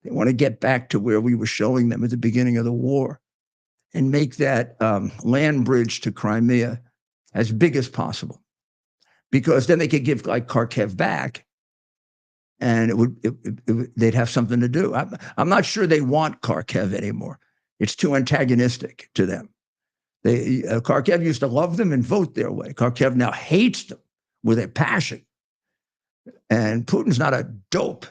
they want to get back to where we were showing them at the beginning of the war and make that land bridge to Crimea as big as possible. Because then they could give like Kharkiv back and they'd have something to do. I'm not sure they want Kharkiv anymore. It's too antagonistic to them. Kharkiv used to love them and vote their way. Kharkiv now hates them with a passion. And Putin's not a dope.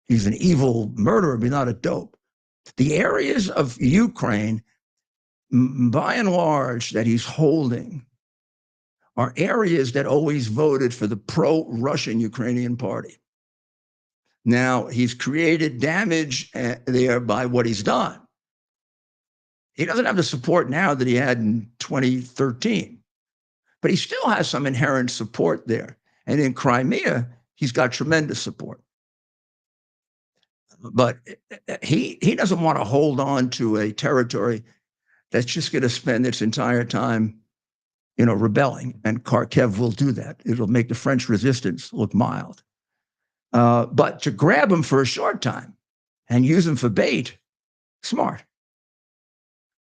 He's an evil murderer, but not a dope. The areas of Ukraine, by and large, that he's holding are areas that always voted for the pro-Russian Ukrainian party. Now, he's created damage there by what he's done. He doesn't have the support now that he had in 2013, but he still has some inherent support there. And in Crimea, he's got tremendous support. But he doesn't want to hold on to a territory. that's just going to spend its entire time, you know, rebelling. And Kharkiv will do that. It'll make the French resistance look mild. But to grab them for a short time and use them for bait, smart.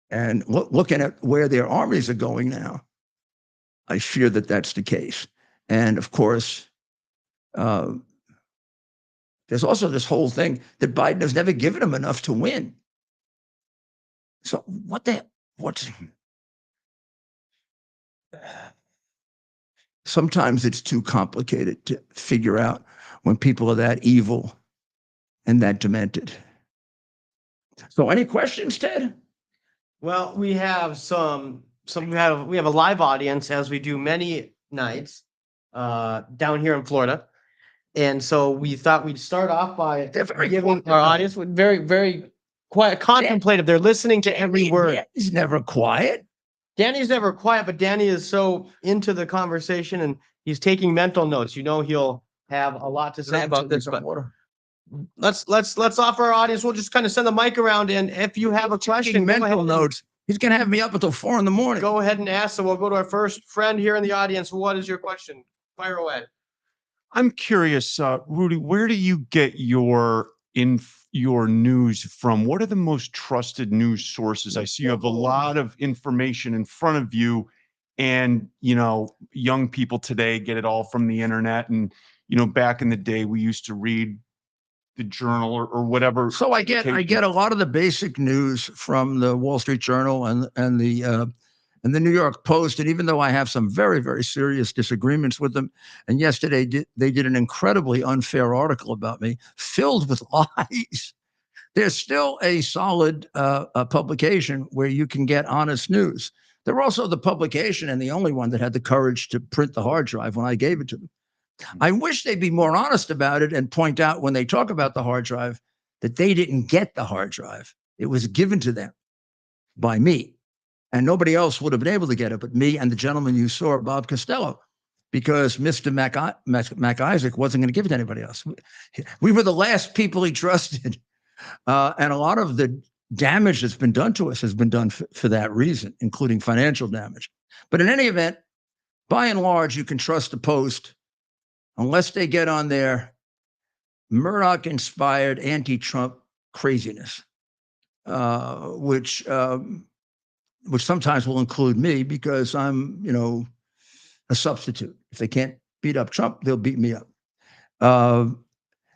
And looking at where their armies are going now, I fear that that's the case. And of course, there's also this whole thing that Biden has never given them enough to win. So what's sometimes it's too complicated to figure out when people are that evil and that demented. So any questions, Ted? Well, we have we have a live audience, as we do many nights down here in Florida. And so we thought we'd start off by They're very giving quiet. our audience with very, very quiet, contemplative. They're listening to every word. He's never quiet. Danny's never quiet, but Danny is so into the conversation and he's taking mental notes. You know, he'll have a lot to say about this, but let's offer our audience. We'll just kind of send the mic around, and if you have a question, mental notes. He's going to have me up until 4 a.m. Go ahead and ask. So we'll go to our first friend here in the audience. What is your question? Fire away. I'm curious, Rudy, where do you get your news from? What are the most trusted news sources? I see you have a lot of information in front of you, and you know, young people today get it all from the internet. And you know, back in the day, we used to read the Journal or whatever. So I get a lot of the basic news from the Wall Street Journal and the New York Post. And even though I have some very, very serious disagreements with them, and yesterday they did an incredibly unfair article about me, filled with lies, there's still a solid publication where you can get honest news. They're also the publication and the only one that had the courage to print the hard drive when I gave it to them. I wish they'd be more honest about it and point out when they talk about the hard drive that they didn't get the hard drive. It was given to them by me. And nobody else would have been able to get it but me and the gentleman you saw, Bob Costello, because Mr. Mac Isaac wasn't going to give it to anybody else. We were the last people he trusted. And a lot of the damage that's been done to us has been done for that reason, including financial damage. But in any event, by and large, you can trust the Post unless they get on their Murdoch-inspired anti-Trump craziness, which sometimes will include me because I'm, you know, a substitute. If they can't beat up Trump, they'll beat me up. And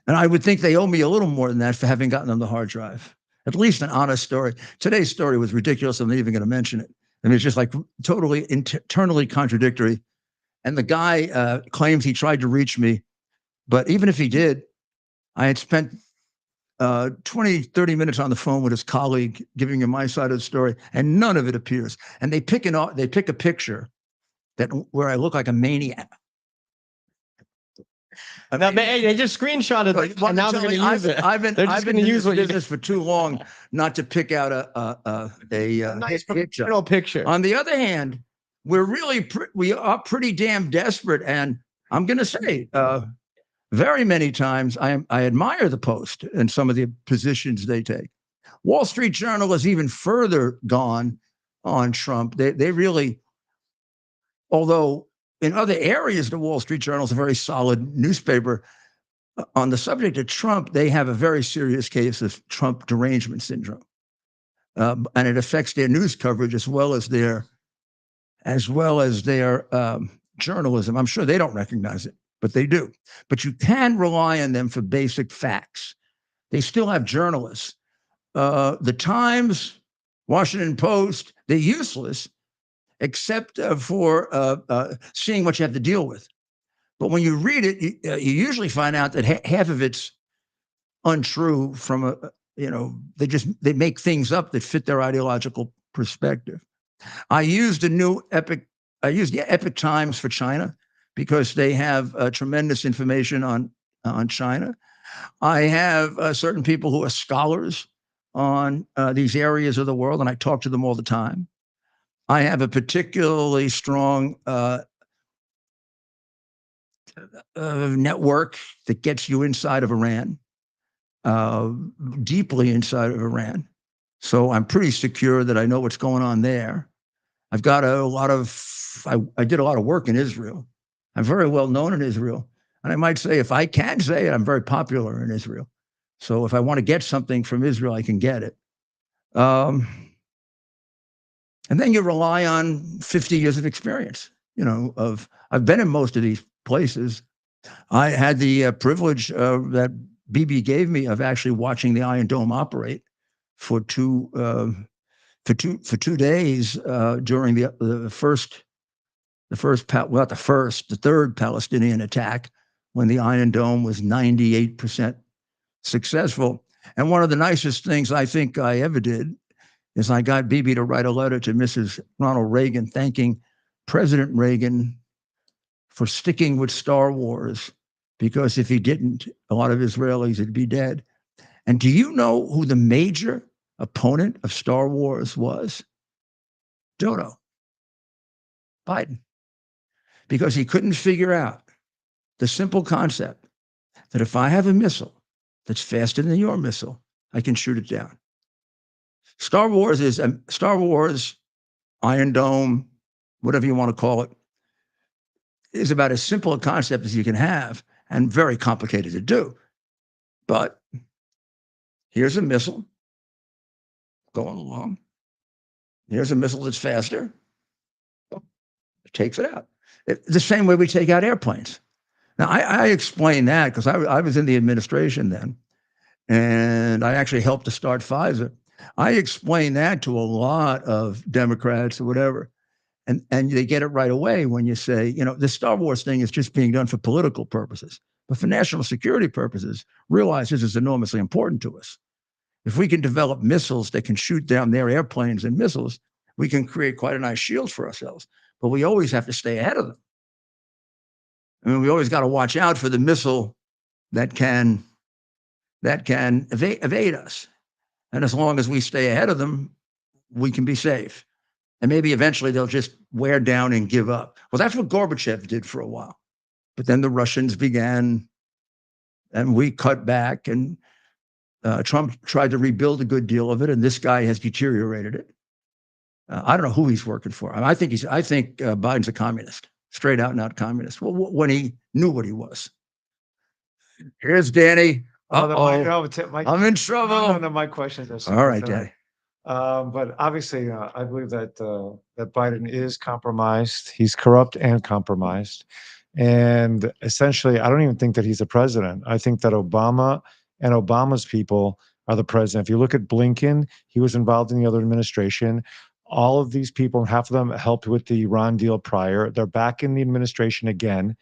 I would think they owe me a little more than that for having gotten them the hard drive. At least an honest story. Today's story was ridiculous. I'm not even going to mention it. I mean, it's just like totally internally contradictory. And the guy claims he tried to reach me. But even if he did, I had spent 20, 30 minutes on the phone with his colleague giving him my side of the story, and none of it appears. And they pick a picture where I look like a maniac. Now, they just screenshotted it, and now they're going to use it. I've been in this business for too long not to pick out a nice picture. picture. On the other hand, we are pretty damn desperate, and I'm going to say very many times I admire the Post and some of the positions they take. Wall Street Journal has even further gone on Trump. They really, although in other areas, the Wall Street Journal is a very solid newspaper. On the subject of Trump, they have a very serious case of Trump derangement syndrome, and it affects their news coverage as well as their journalism. I'm sure they don't recognize it, but they do. But you can rely on them for basic facts. They still have journalists. The Times, Washington Post, they're useless except for seeing what you have to deal with. But when you read it, you usually find out that half of it's untrue from they make things up that fit their ideological perspective. I used the Epic Times for China because they have tremendous information on China. I have certain people who are scholars on these areas of the world, and I talk to them all the time. I have a particularly strong network that gets you inside of Iran, deeply inside of Iran. So I'm pretty secure that I know what's going on there. I've got a lot of, I did a lot of work in Israel. I'm very well known in Israel. And I might say, if I can say it, I'm very popular in Israel. So if I want to get something from Israel, I can get it. And then you rely on 50 years of experience, I've been in most of these places. I had the privilege that BB gave me of actually watching the Iron Dome operate for two days during the third Palestinian attack, when the Iron Dome was 98% successful. And one of the nicest things I think I ever did is I got Bibi to write a letter to Mrs. Ronald Reagan thanking President Reagan for sticking with Star Wars, because if he didn't, a lot of Israelis would be dead. And do you know who the major opponent of Star Wars was? Dodo. Biden. Because he couldn't figure out the simple concept that if I have a missile that's faster than your missile, I can shoot it down. Star Wars, Iron Dome, whatever you want to call it, is about as simple a concept as you can have, and very complicated to do. But here's a missile going along. Here's a missile that's faster. It takes it out. The same way we take out airplanes. Now, I explain that because I was in the administration then, and I actually helped to start Pfizer. I explain that to a lot of Democrats or whatever, and they get it right away when you say, the Star Wars thing is just being done for political purposes, but for national security purposes, realize this is enormously important to us. If we can develop missiles that can shoot down their airplanes and missiles, we can create quite a nice shield for ourselves, but we always have to stay ahead of them. I mean, we always got to watch out for the missile that can evade us. And as long as we stay ahead of them, we can be safe. And maybe eventually they'll just wear down and give up. Well, that's what Gorbachev did for a while. But then the Russians began, and we cut back, and Trump tried to rebuild a good deal of it, and this guy has deteriorated it. I don't know who he's working for. I think Biden's a communist, straight out and out communist. Well, when he knew what he was. Here's Danny. I'm in trouble. No, my questions are all right, Danny. But obviously, I believe that that Biden is compromised. He's corrupt and compromised. And essentially, I don't even think that he's a president. I think that Obama and Obama's people are the president. If you look at Blinken, he was involved in the other administration. All of these people, half of them helped with the Iran deal prior. They're back in the administration again,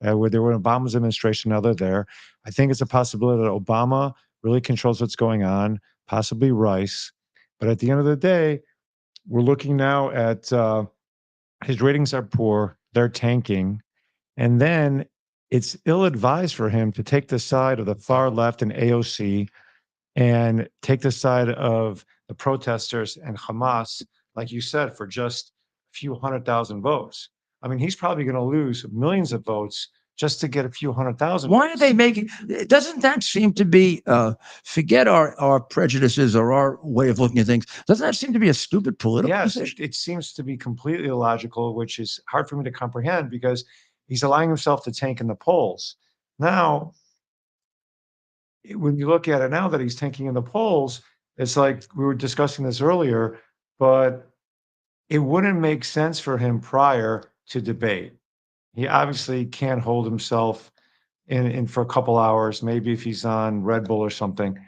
where they were in Obama's administration. Now they're there. I think it's a possibility that Obama really controls what's going on, possibly Rice. But at the end of the day, we're looking now at his ratings are poor. They're tanking. And then it's ill-advised for him to take the side of the far left and AOC and take the side of the protesters and Hamas, like you said, for just a few 100,000 votes. I mean, he's probably going to lose millions of votes just to get a few 100,000. Why are they making? Doesn't that seem to be? Forget our prejudices or our way of looking at things. Doesn't that seem to be a stupid political position? It seems to be completely illogical, which is hard for me to comprehend because he's allowing himself to tank in the polls. Now, when you look at it now that he's tanking in the polls, it's like we were discussing this earlier, but it wouldn't make sense for him prior to debate. He obviously can't hold himself in for a couple hours, maybe if he's on Red Bull or something.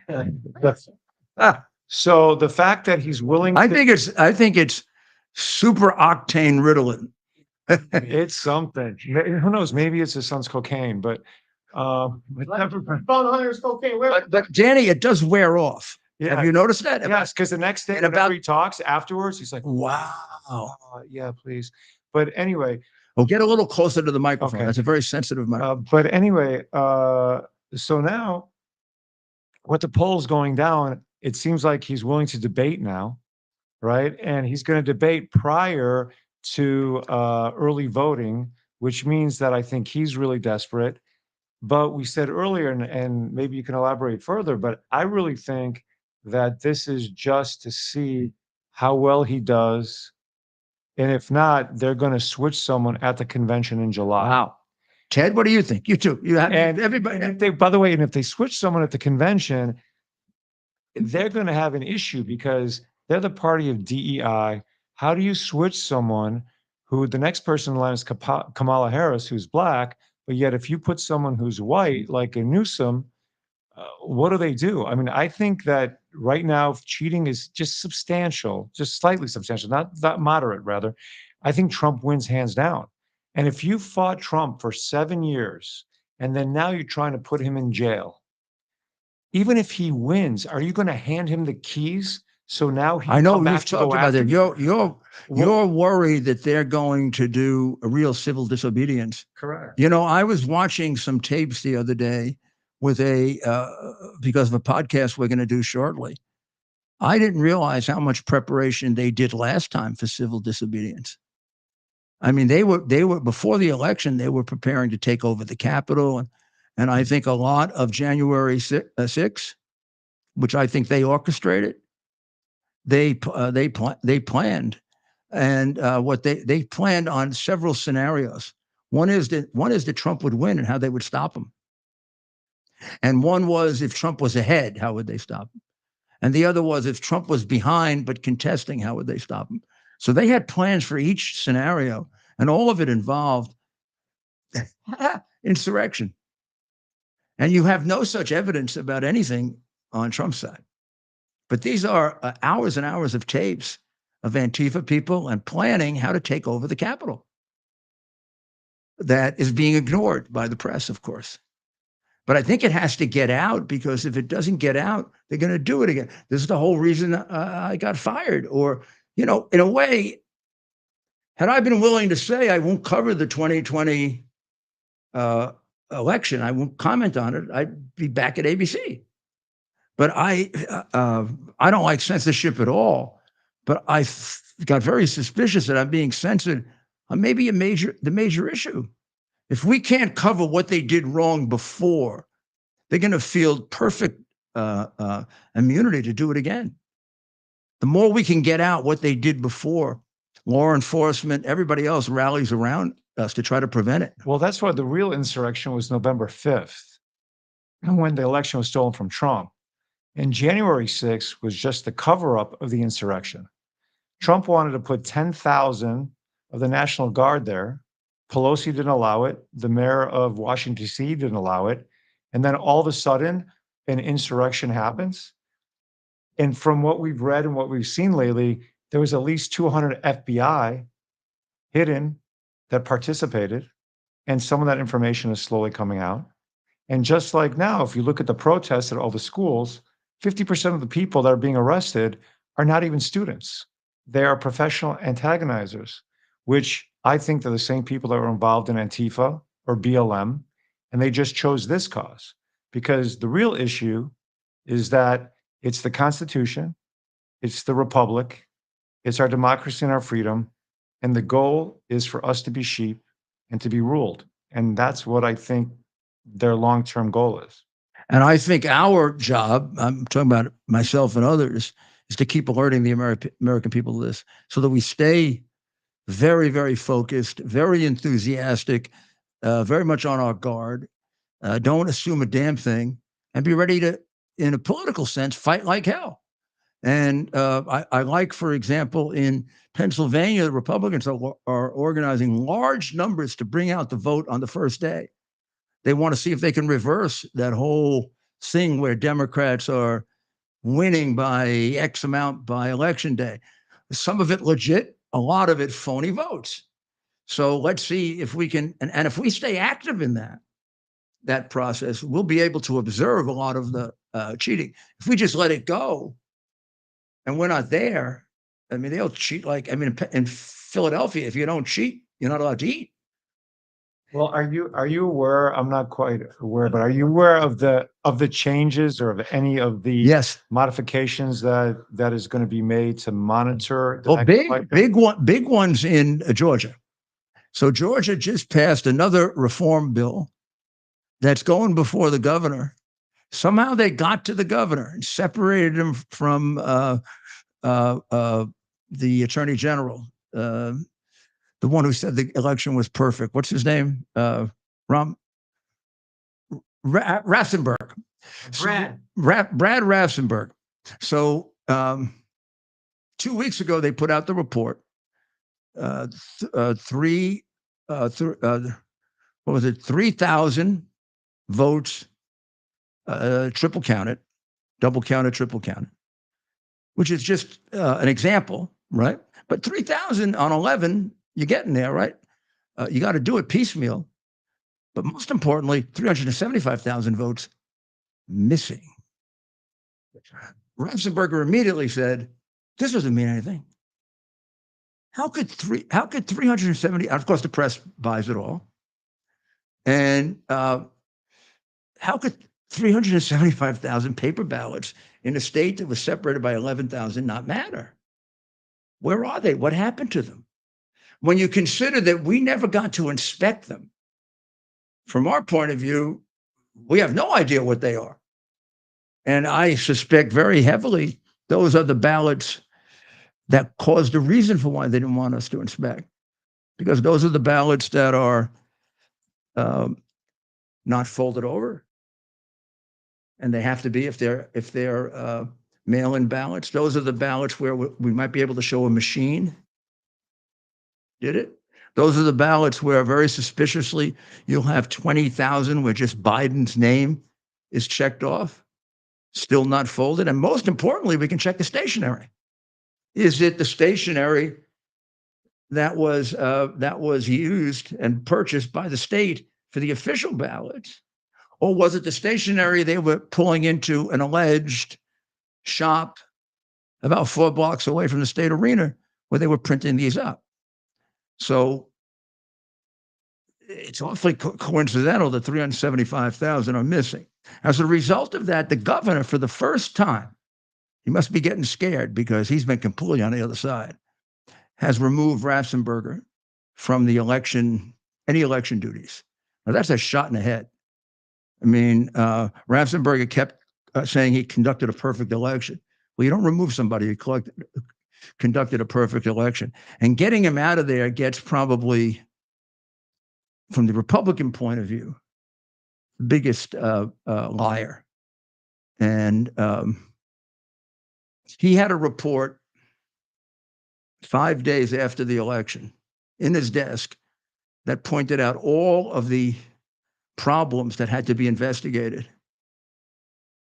So the fact that he's willing I think it's super octane Ritalin. It's something. Who knows? Maybe it's his son's cocaine, but but Danny, it does wear off. Yeah. Have you noticed that? Yes, because the next day, whenever he talks afterwards, he's like, wow. Yeah, please. But anyway. Oh, get a little closer to the microphone. Okay. That's a very sensitive microphone. But anyway, so now with the polls going down, it seems like he's willing to debate now, right? And he's going to debate prior to early voting, which means that I think he's really desperate. But we said earlier, and maybe you can elaborate further, but I really think that this is just to see how well he does. And if not, they're going to switch someone at the convention in July. Wow. Ted, what do you think? You too. You have And everybody. and if they, by the way, and if they switch someone at the convention, they're going to have an issue because they're the party of DEI. How do you switch someone who the next person in line is Kamala Harris, who's black, but yet if you put someone who's white, like a Newsom, what do? I mean, I think that right now cheating is just substantial, just slightly substantial, not moderate, rather. I think Trump wins hands down. And if you fought Trump for 7 years and then now you're trying to put him in jail, even if he wins, are you going to hand him the keys? So now he I know come back we've to talked go about after that. you? You're worried that they're going to do a real civil disobedience. Correct. You know, I was watching some tapes the other day with because of a podcast we're going to do shortly. I didn't realize how much preparation they did last time for civil disobedience. I mean, they were before the election, they were preparing to take over the Capitol. And I think a lot of January 6th, which I think they orchestrated, they planned. And what they planned on several scenarios. One is that Trump would win and how they would stop him. And one was if Trump was ahead, how would they stop him? And the other was if Trump was behind but contesting, how would they stop him? So they had plans for each scenario, and all of it involved insurrection. And you have no such evidence about anything on Trump's side. But these are hours and hours of tapes of Antifa people and planning how to take over the Capitol. That is being ignored by the press, of course. But I think it has to get out, because if it doesn't get out, they're going to do it again. This is the whole reason I got fired. Or, you know, in a way, had I been willing to say I won't cover the 2020 election, I won't comment on it, I'd be back at ABC. But I don't like censorship at all. But I got very suspicious that I'm being censored on maybe the major issue. If we can't cover what they did wrong before, they're going to feel perfect immunity to do it again. The more we can get out what they did before, law enforcement, everybody else rallies around us to try to prevent it. Well, that's why the real insurrection was November 5th, and when the election was stolen from Trump. And January 6th was just the cover-up of the insurrection. Trump wanted to put 10,000 of the National Guard there. Pelosi didn't allow it. The mayor of Washington, D.C. didn't allow it. And then all of a sudden, an insurrection happens. And from what we've read and what we've seen lately, there was at least 200 FBI hidden that participated. And some of that information is slowly coming out. And just like now, if you look at the protests at all the schools, 50% of the people that are being arrested are not even students. They are professional antagonizers, which I think they're the same people that were involved in Antifa or BLM, and they just chose this cause. Because the real issue is that it's the Constitution, it's the Republic, it's our democracy and our freedom, and the goal is for us to be sheep and to be ruled. And that's what I think their long-term goal is. And I think our job, I'm talking about myself and others, is to keep alerting the American people to this so that we stay very, very focused, very enthusiastic, very much on our guard. Don't assume a damn thing, and be ready to, in a political sense, fight like hell. And I like, for example, in Pennsylvania, the Republicans are organizing large numbers to bring out the vote on the first day. They want to see if they can reverse that whole thing where Democrats are winning by X amount by election day. Some of it legit, a lot of it phony votes. So let's see if we can, and if we stay active in that process, we'll be able to observe a lot of the cheating. If we just let it go and we're not there, I mean, they'll cheat like, I mean, in Philadelphia, if you don't cheat, you're not allowed to eat. Well, are you aware? I'm not quite aware, but are you aware of the changes or of any of the Yes. modifications that is going to be made to monitor? Well, big ones in Georgia. So Georgia just passed another reform bill that's going before the governor, Somehow they got to the governor and separated him from the attorney general, the one who said the election was perfect. What's his name? Ratzenberg. Brad Ratzenberg. So 2 weeks ago, they put out the report. What was it? 3,000 votes, triple counted, double counted, triple counted, which is just an example, right? But 3,000 on 11, you're getting there, right? You got to do it piecemeal. But most importantly, 375,000 votes missing. Ratzenberger immediately said, this doesn't mean anything. How could 370, of course the press buys it all. And how could 375,000 paper ballots in a state that was separated by 11,000 not matter? Where are they? What happened to them? When you consider that we never got to inspect them, from our point of view, we have no idea what they are. And I suspect very heavily those are the ballots that caused the reason for why they didn't want us to inspect, because those are the ballots that are not folded over, and they have to be if they're mail-in ballots. Those are the ballots where we might be able to show a machine did it. Those are the ballots where very suspiciously you'll have 20,000 where just Biden's name is checked off, still not folded. And most importantly, we can check the stationery. Is it the stationery that was used and purchased by the state for the official ballots? Or was it the stationery they were pulling into an alleged shop about 4 blocks away from the state arena where they were printing these up? So it's awfully coincidental that 375,000 are missing. As a result of that, the governor, for the first time, he must be getting scared because he's been completely on the other side, has removed Ratzenberger from the election, any election duties. Now, that's a shot in the head. I mean, Ratzenberger kept saying he conducted a perfect election. Well, you don't remove somebody who conducted a perfect election. And getting him out of there gets probably, from the Republican point of view, the biggest liar. And he had a report 5 days after the election in his desk that pointed out all of the problems that had to be investigated.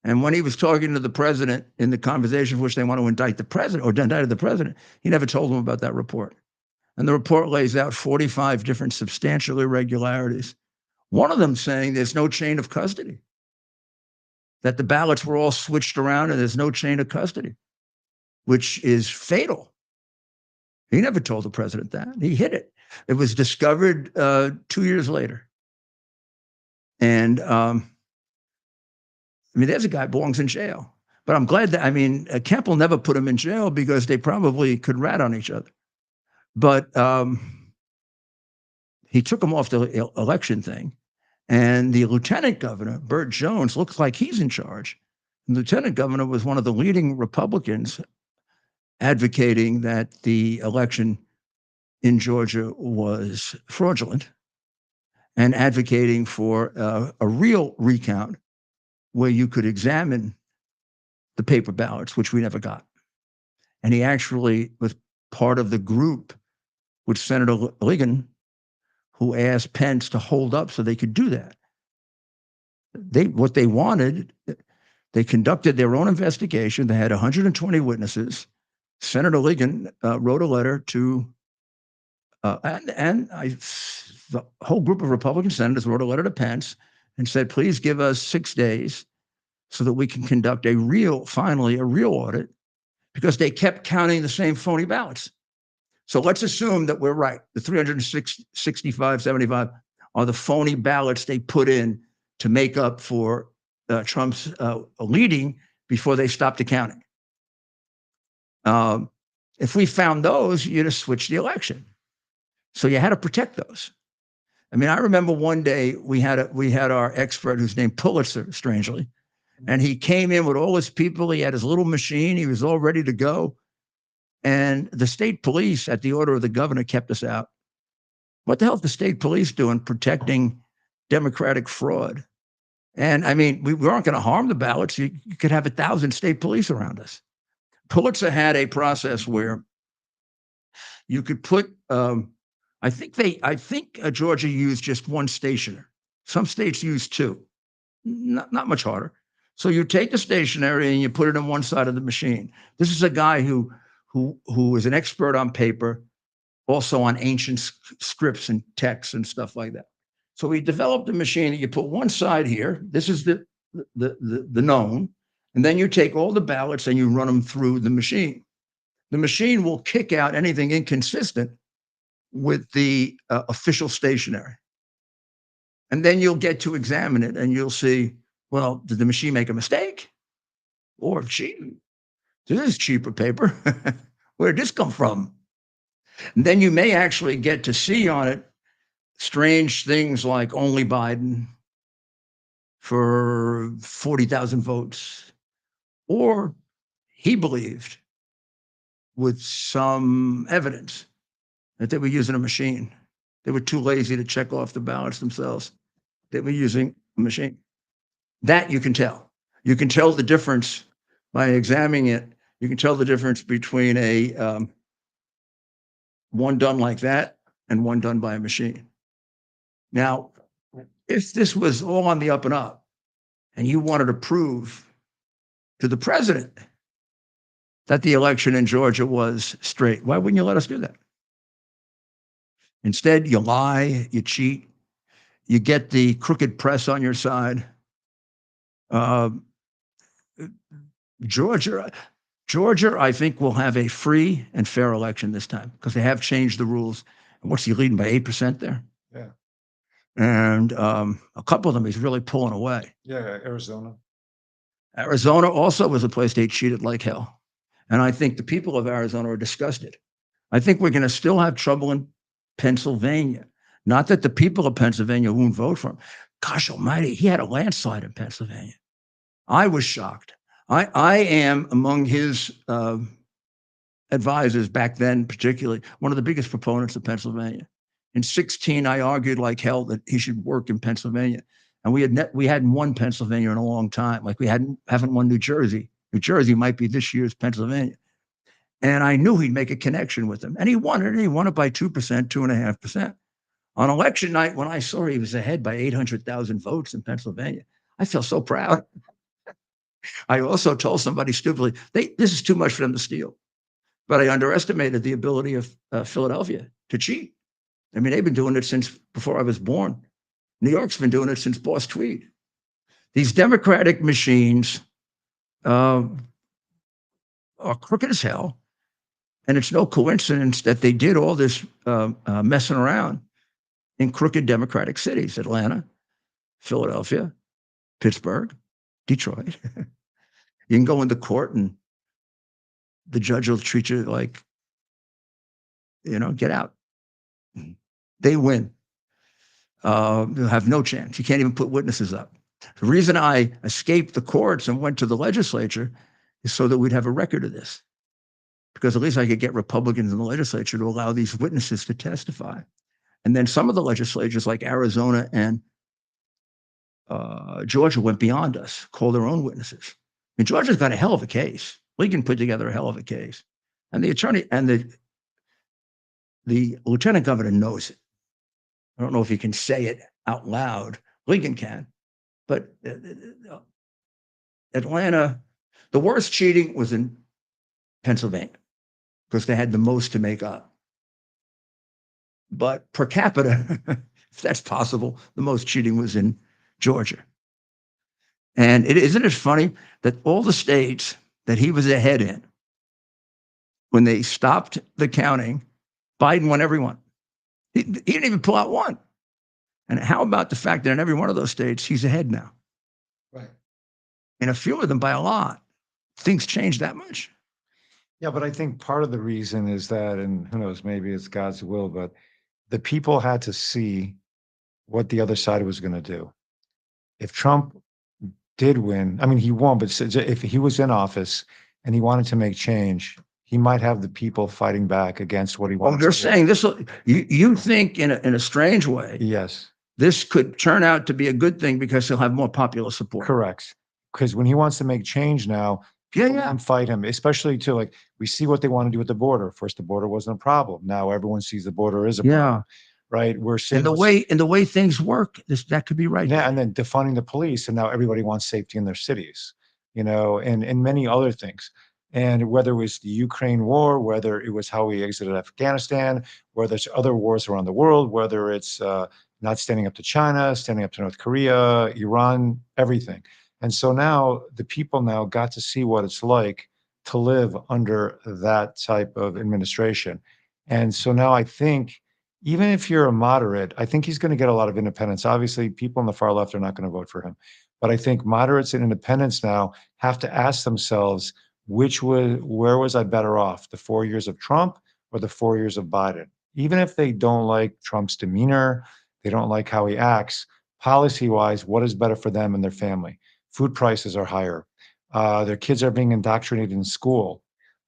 And when he was talking to the president in the conversation for which they want to indict the president, or indicted the president, he never told him about that report. And the report lays out 45 different substantial irregularities. One of them saying there's no chain of custody, that the ballots were all switched around and there's no chain of custody, which is fatal. He never told the president that. He hid it. It was discovered 2 years later. And I mean, there's a guy who belongs in jail. But I'm glad that, I mean, Kemp will never put him in jail because they probably could rat on each other. But he took him off the election thing. And the lieutenant governor, Burt Jones, looks like he's in charge. The lieutenant governor was one of the leading Republicans advocating that the election in Georgia was fraudulent and advocating for a real recount where you could examine the paper ballots, which we never got. And he actually was part of the group with Senator Ligon, who asked Pence to hold up so they could do that. What they wanted, they conducted their own investigation. They had 120 witnesses. Senator Ligon wrote a letter to, the whole group of Republican senators wrote a letter to Pence and said, please give us 6 days so that we can conduct finally a real audit, because they kept counting the same phony ballots. So let's assume that we're right. The 365, 75 are the phony ballots they put in to make up for Trump's leading before they stopped the counting. If we found those, you'd have switched the election. So you had to protect those. I mean, I remember one day we had our expert who's named Pulitzer, strangely, And he came in with all his people. He had his little machine. He was all ready to go. And the state police, at the order of the governor, kept us out. What the hell is the state police doing protecting Democratic fraud? And I mean, we aren't going to harm the ballots. You could have 1,000 state police around us. Pulitzer had a process where you could put, I think Georgia used just one stationer. Some states use two, not much harder. So you take the stationery and you put it on one side of the machine. This is a guy who is an expert on paper, also on ancient scripts and texts and stuff like that. So we developed a machine that you put one side here. This is the known, and then you take all the ballots and you run them through the machine. The machine will kick out anything inconsistent with the official stationery. And then you'll get to examine it and you'll see, well, did the machine make a mistake? Or gee, this is cheaper paper. Where did this come from? And then you may actually get to see on it strange things like only Biden for 40,000 votes, or he believed with some evidence that they were using a machine. They were too lazy to check off the ballots themselves. They were using a machine. That you can tell. You can tell the difference by examining it. You can tell the difference between a one done like that and one done by a machine. Now, if this was all on the up and up, and you wanted to prove to the president that the election in Georgia was straight, why wouldn't you let us do that? Instead, you lie, you cheat, you get the crooked press on your side. Georgia, I think, will have a free and fair election this time because they have changed the rules. And what's he leading by 8% there? Yeah. And a couple of them he's really pulling away. Yeah, Arizona. Arizona also was a place they cheated like hell. And I think the people of Arizona are disgusted. I think we're going to still have trouble in Pennsylvania. Not that the people of Pennsylvania won't vote for him. Gosh almighty, he had a landslide in Pennsylvania. I was shocked. I am among his advisors back then, particularly one of the biggest proponents of Pennsylvania. In 2016, I argued like hell that he should work in Pennsylvania. And we hadn't won Pennsylvania in a long time. Like we haven't won New Jersey. New Jersey might be this year's Pennsylvania. And I knew he'd make a connection with them. And he won it. And he won it by 2%, 2.5%. On election night, when I saw he was ahead by 800,000 votes in Pennsylvania, I felt so proud. I also told somebody stupidly, this is too much for them to steal. But I underestimated the ability of Philadelphia to cheat. I mean, they've been doing it since before I was born. New York's been doing it since Boss Tweed. These democratic machines are crooked as hell. And it's no coincidence that they did all this messing around in crooked democratic cities: Atlanta, Philadelphia, Pittsburgh, Detroit. You can go into court and the judge will treat you like, get out. They win. You'll have no chance. You can't even put witnesses up. The reason I escaped the courts and went to the legislature is so that we'd have a record of this. Because at least I could get Republicans in the legislature to allow these witnesses to testify. And then some of the legislatures like Arizona and Georgia went beyond us, called their own witnesses. And Georgia's got a hell of a case. Lincoln put together a hell of a case. And the attorney and the lieutenant governor knows it. I don't know if he can say it out loud. Lincoln can. But Atlanta, the worst cheating was in Pennsylvania because they had the most to make up. But per capita, if that's possible, the most cheating was in Georgia. And isn't it funny that all the states that he was ahead in, when they stopped the counting, Biden won every one. He didn't even pull out one. And how about the fact that in every one of those states, he's ahead now? Right. In a few of them by a lot. Things change that much. Yeah, but I think part of the reason is that, and who knows, maybe it's God's will, but the people had to see what the other side was going to do. If Trump did win, I mean, he won, but if he was in office and he wanted to make change, he might have the people fighting back against what he Well, wants. you're to do. saying this. You think in a strange way, Yes, this could turn out to be a good thing because he'll have more popular support. correct. Because when he wants to make change now, Yeah, people yeah. won't fight him, especially to like, we see what they want to do with the border. First, the border wasn't a problem. Now everyone sees the border is a problem, Yeah. right? We're seeing In the way things work, that could be right. yeah, and then defunding the police, and now everybody wants safety in their cities, and many other things. And whether it was the Ukraine war, whether it was how we exited Afghanistan, whether it's other wars around the world, whether it's not standing up to China, standing up to North Korea, Iran, everything. And so now the people now got to see what it's like to live under that type of administration. And so now I think even if you're a moderate, I think he's going to get a lot of independents. Obviously, people on the far left are not going to vote for him. But I think moderates and independents now have to ask themselves, where was I better off, the 4 years of Trump or the 4 years of Biden? Even if they don't like Trump's demeanor, they don't like how he acts, policy-wise, what is better for them and their family? Food prices are higher. Their kids are being indoctrinated in school.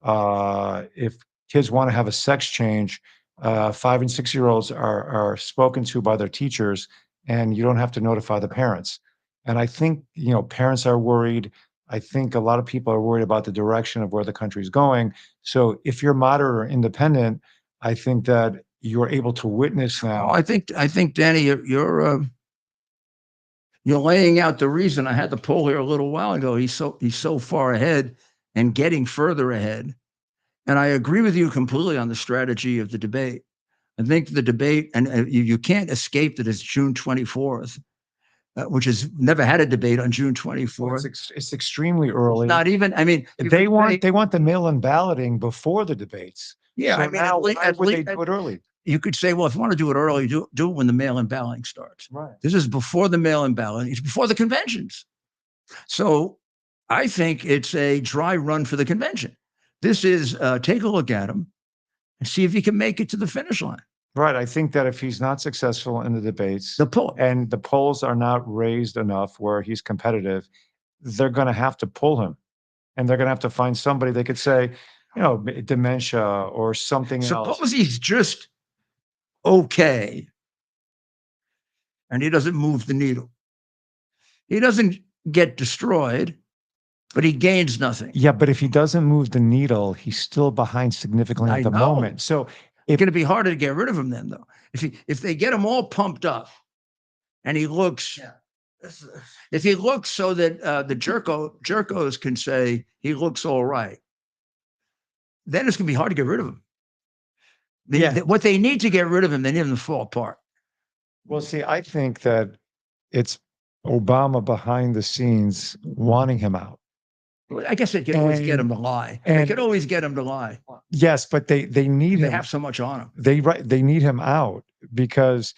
If kids want to have a sex change, 5 and 6 year olds are spoken to by their teachers, and you don't have to notify the parents. And I think parents are worried. I think a lot of people are worried about the direction of where the country is going. So if you're moderate or independent, I think that you're able to witness now. I think Danny, you're laying out the reason. I had the poll here a little while ago. He's so far ahead and getting further ahead. And I agree with you completely on the strategy of the debate. I think the debate, and you can't escape that it's June 24th, which has never had a debate on June 24th. It's extremely early. Not even, I mean, they want the mail-in balloting before the debates. Yeah, So I mean, now, why would they do it early? You could say, well, if you want to do it early, do it when the mail-in balloting starts. Right. This is before the mail-in balloting. It's before the conventions. So I think it's a dry run for the convention. This is take a look at him and see if he can make it to the finish line. Right. I think that if he's not successful in the debates, The poll. and the polls are not raised enough where he's competitive, they're going to have to pull him, and they're going to have to find somebody they could say, dementia or something else. Suppose he's just okay and he doesn't move the needle. He doesn't get destroyed, but he gains nothing. Yeah, but if he doesn't move the needle, he's still behind significantly at the moment. So it's going to be harder to get rid of him then, though. If they get him all pumped up and he looks, if he looks so that the jerkos can say he looks all right, then it's going to be hard to get rid of him. What they need to get rid of him, they need him to fall apart. Well, see, I think that it's Obama behind the scenes wanting him out. I guess they could always get him to lie. They could always get him to lie. Yes, but they need him. They have so much on him. They need him out, because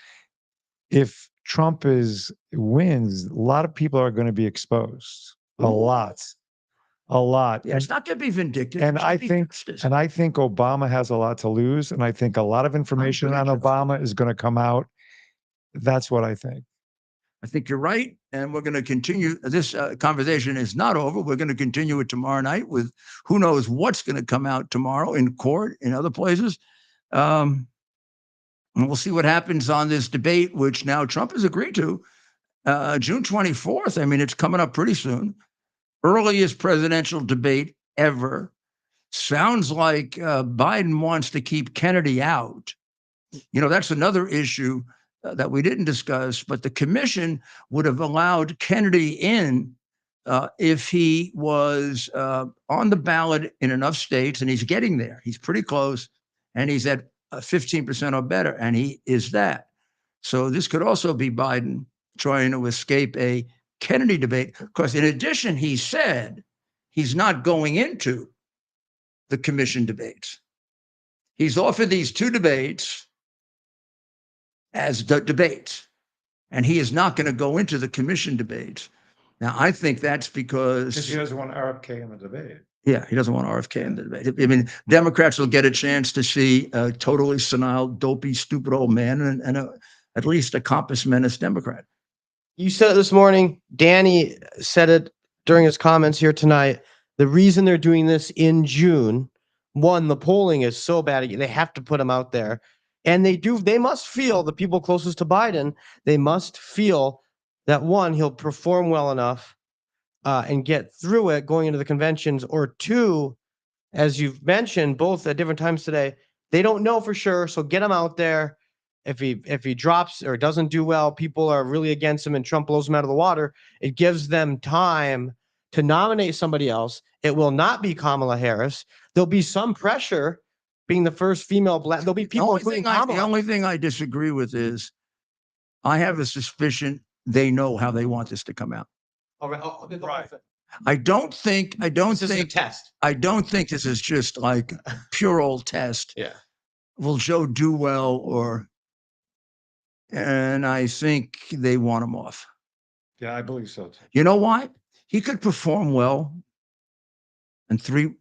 if Trump wins, a lot of people are going to be exposed. A lot. Yeah, it's not going to be vindictive. And I think Obama has a lot to lose, and I think a lot of information on Obama is going to come out. That's what I think. I think you're right. And we're going to continue. This conversation is not over. We're going to continue it tomorrow night with who knows what's going to come out tomorrow in court, in other places. And we'll see what happens on this debate, which now Trump has agreed to. June 24th. I mean, it's coming up pretty soon. Earliest presidential debate ever. Sounds like Biden wants to keep Kennedy out. That's another issue that we didn't discuss, but the commission would have allowed Kennedy in if he was on the ballot in enough states, and he's getting there. He's pretty close, and he's at 15% or better, and he is that. So this could also be Biden trying to escape a Kennedy debate, because in addition, he said he's not going into the commission debates. He's offered these two debates as debates, and he is not going to go into the commission debates. Now, I think that's because he doesn't want RFK in the debate. Yeah, he doesn't want RFK in the debate. I mean, Democrats will get a chance to see a totally senile, dopey, stupid old man and at least a compass menace Democrat. You said it this morning. Danny said it during his comments here tonight. The reason they're doing this in June, one, the polling is so bad. They have to put him out there. And they must feel, the people closest to Biden, they must feel that one, he'll perform well enough and get through it going into the conventions, or two, as you've mentioned, both at different times today, they don't know for sure. So get him out there. If he drops or doesn't do well, people are really against him and Trump blows him out of the water. It gives them time to nominate somebody else. It will not be Kamala Harris. There'll be some pressure being the first female black. There'll be people including Kamala. The only thing I disagree with is I have a suspicion they know how they want this to come out. All right. Right. I don't think This is a test. I don't think this is just like pure old test. Yeah. Will Joe do well and I think they want him off. Yeah, I believe so. Too. You know why? He could perform well and 3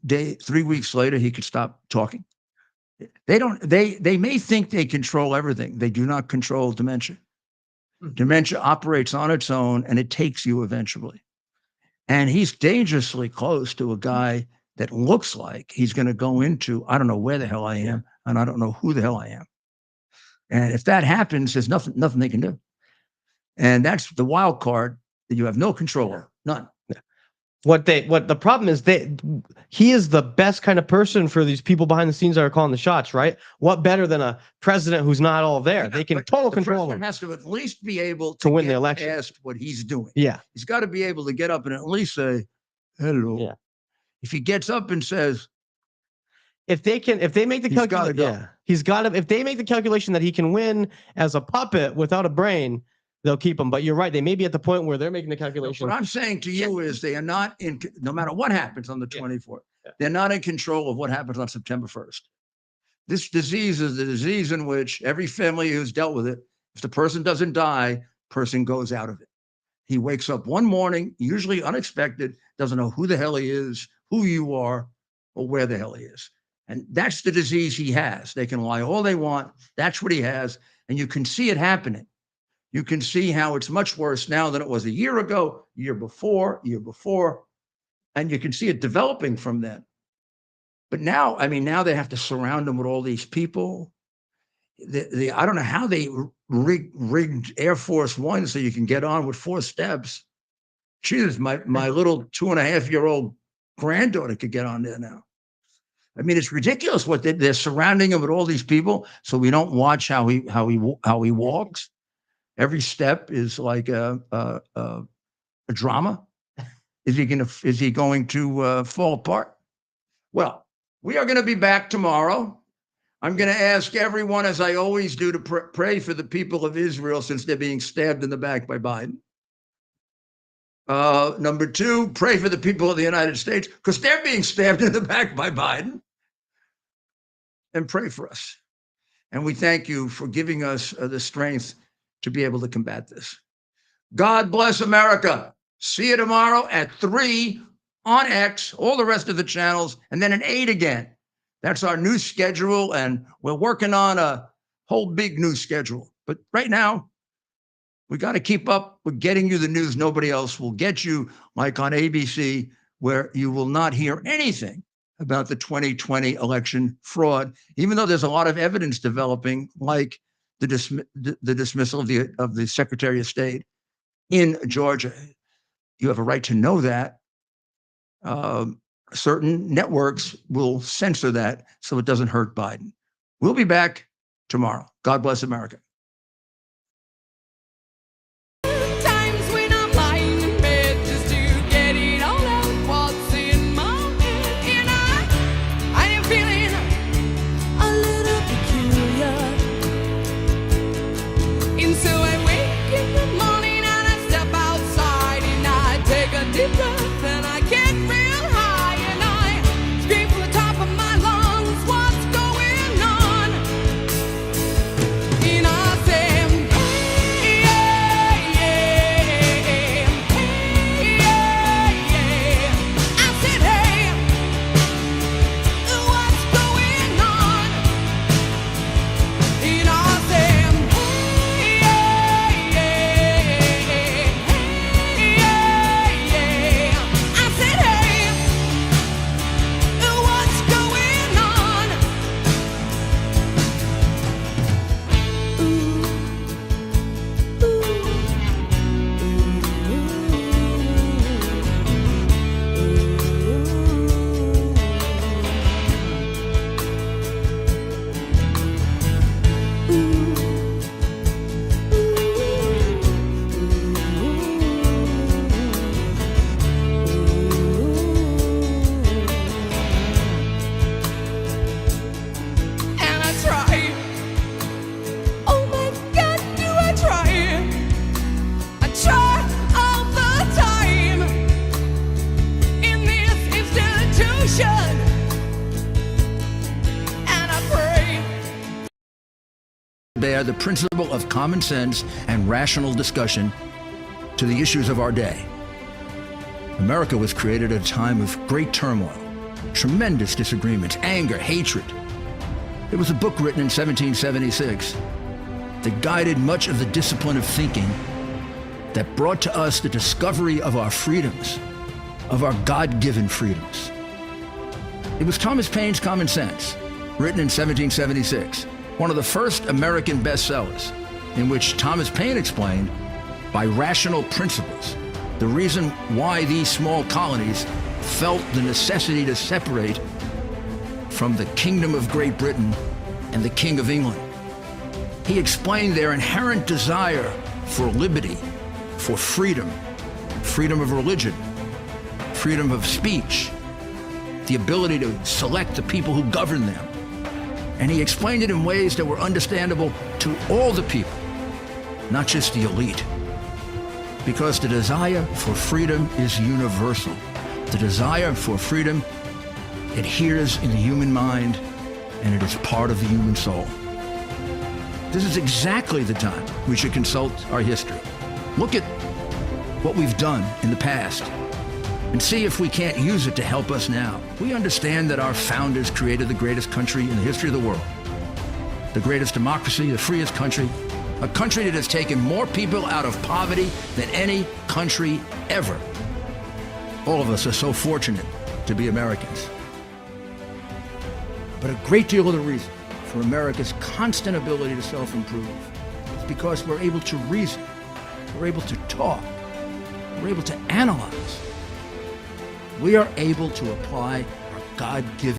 weeks later he could stop talking. They may think they control everything. They do not control dementia. Dementia operates on its own and it takes you eventually. And he's dangerously close to a guy that looks like he's going to go into, I don't know where the hell I am, and I don't know who the hell I am. And if that happens, there's nothing they can do. And that's the wild card that you have no control over. None. What the problem is, he is the best kind of person for these people behind the scenes that are calling the shots, right? What better than a president who's not all there? They can total control him. The president has to at least be able to win get the election. past what he's doing. Yeah. He's got to be able to get up and at least say, hello. Yeah. If he gets up and says, if they make the calculation, if they make the calculation that he can win as a puppet without a brain, they'll keep him. But you're right. They may be at the point where they're making the calculation. What I'm saying to you is they are not in, no matter what happens on the 24th, they're not in control of what happens on September 1st. This disease is the disease in which every family who's dealt with it, if the person doesn't die, person goes out of it. He wakes up one morning, usually unexpected, doesn't know who the hell he is, who you are, or where the hell he is. And that's the disease he has. They can lie all they want. That's what he has. And you can see it happening. You can see how it's much worse now than it was a year ago, year before, and you can see it developing from then. But now, I mean, now they have to surround him with all these people. I don't know how they rigged Air Force One so you can get on with 4 steps. Jesus, my little 2.5-year-old granddaughter could get on there now. I mean, it's ridiculous what they're surrounding him with all these people, so we don't watch how he walks. Every step is like a drama. Is he going to fall apart? Well, we are going to be back tomorrow. I'm going to ask everyone, as I always do, to pray for the people of Israel since they're being stabbed in the back by Biden. Number 2, pray for the people of the United States because they're being stabbed in the back by Biden. And pray for us. And we thank you for giving us the strength to be able to combat this. God bless America. See you tomorrow at 3 on X, all the rest of the channels, and then at 8 again. That's our new schedule, and we're working on a whole big new schedule. But right now, we got to keep up with getting you the news nobody else will get you, like on ABC, where you will not hear anything about the 2020 election fraud, even though there's a lot of evidence developing, like the dismissal of the Secretary of State in Georgia. You have a right to know that. Certain networks will censor that so it doesn't hurt Biden. We'll be back tomorrow. God bless America. In bear the principle of common sense and rational discussion to the issues of our day. America was created at a time of great turmoil, tremendous disagreements, anger, hatred. There was a book written in 1776 that guided much of the discipline of thinking that brought to us the discovery of our freedoms, of our God-given freedoms. It was Thomas Paine's Common Sense, written in 1776, one of the first American bestsellers, in which Thomas Paine explained, by rational principles, the reason why these small colonies felt the necessity to separate from the Kingdom of Great Britain and the King of England. He explained their inherent desire for liberty, for freedom, freedom of religion, freedom of speech, the ability to select the people who govern them. And he explained it in ways that were understandable to all the people, not just the elite. Because the desire for freedom is universal. The desire for freedom adheres in the human mind, and it is part of the human soul. This is exactly the time we should consult our history. Look at what we've done in the past and see if we can't use it to help us now. We understand that our founders created the greatest country in the history of the world, the greatest democracy, the freest country, a country that has taken more people out of poverty than any country ever. All of us are so fortunate to be Americans. But a great deal of the reason for America's constant ability to self-improve is because we're able to reason, we're able to talk, we're able to analyze. We are able to apply our God-given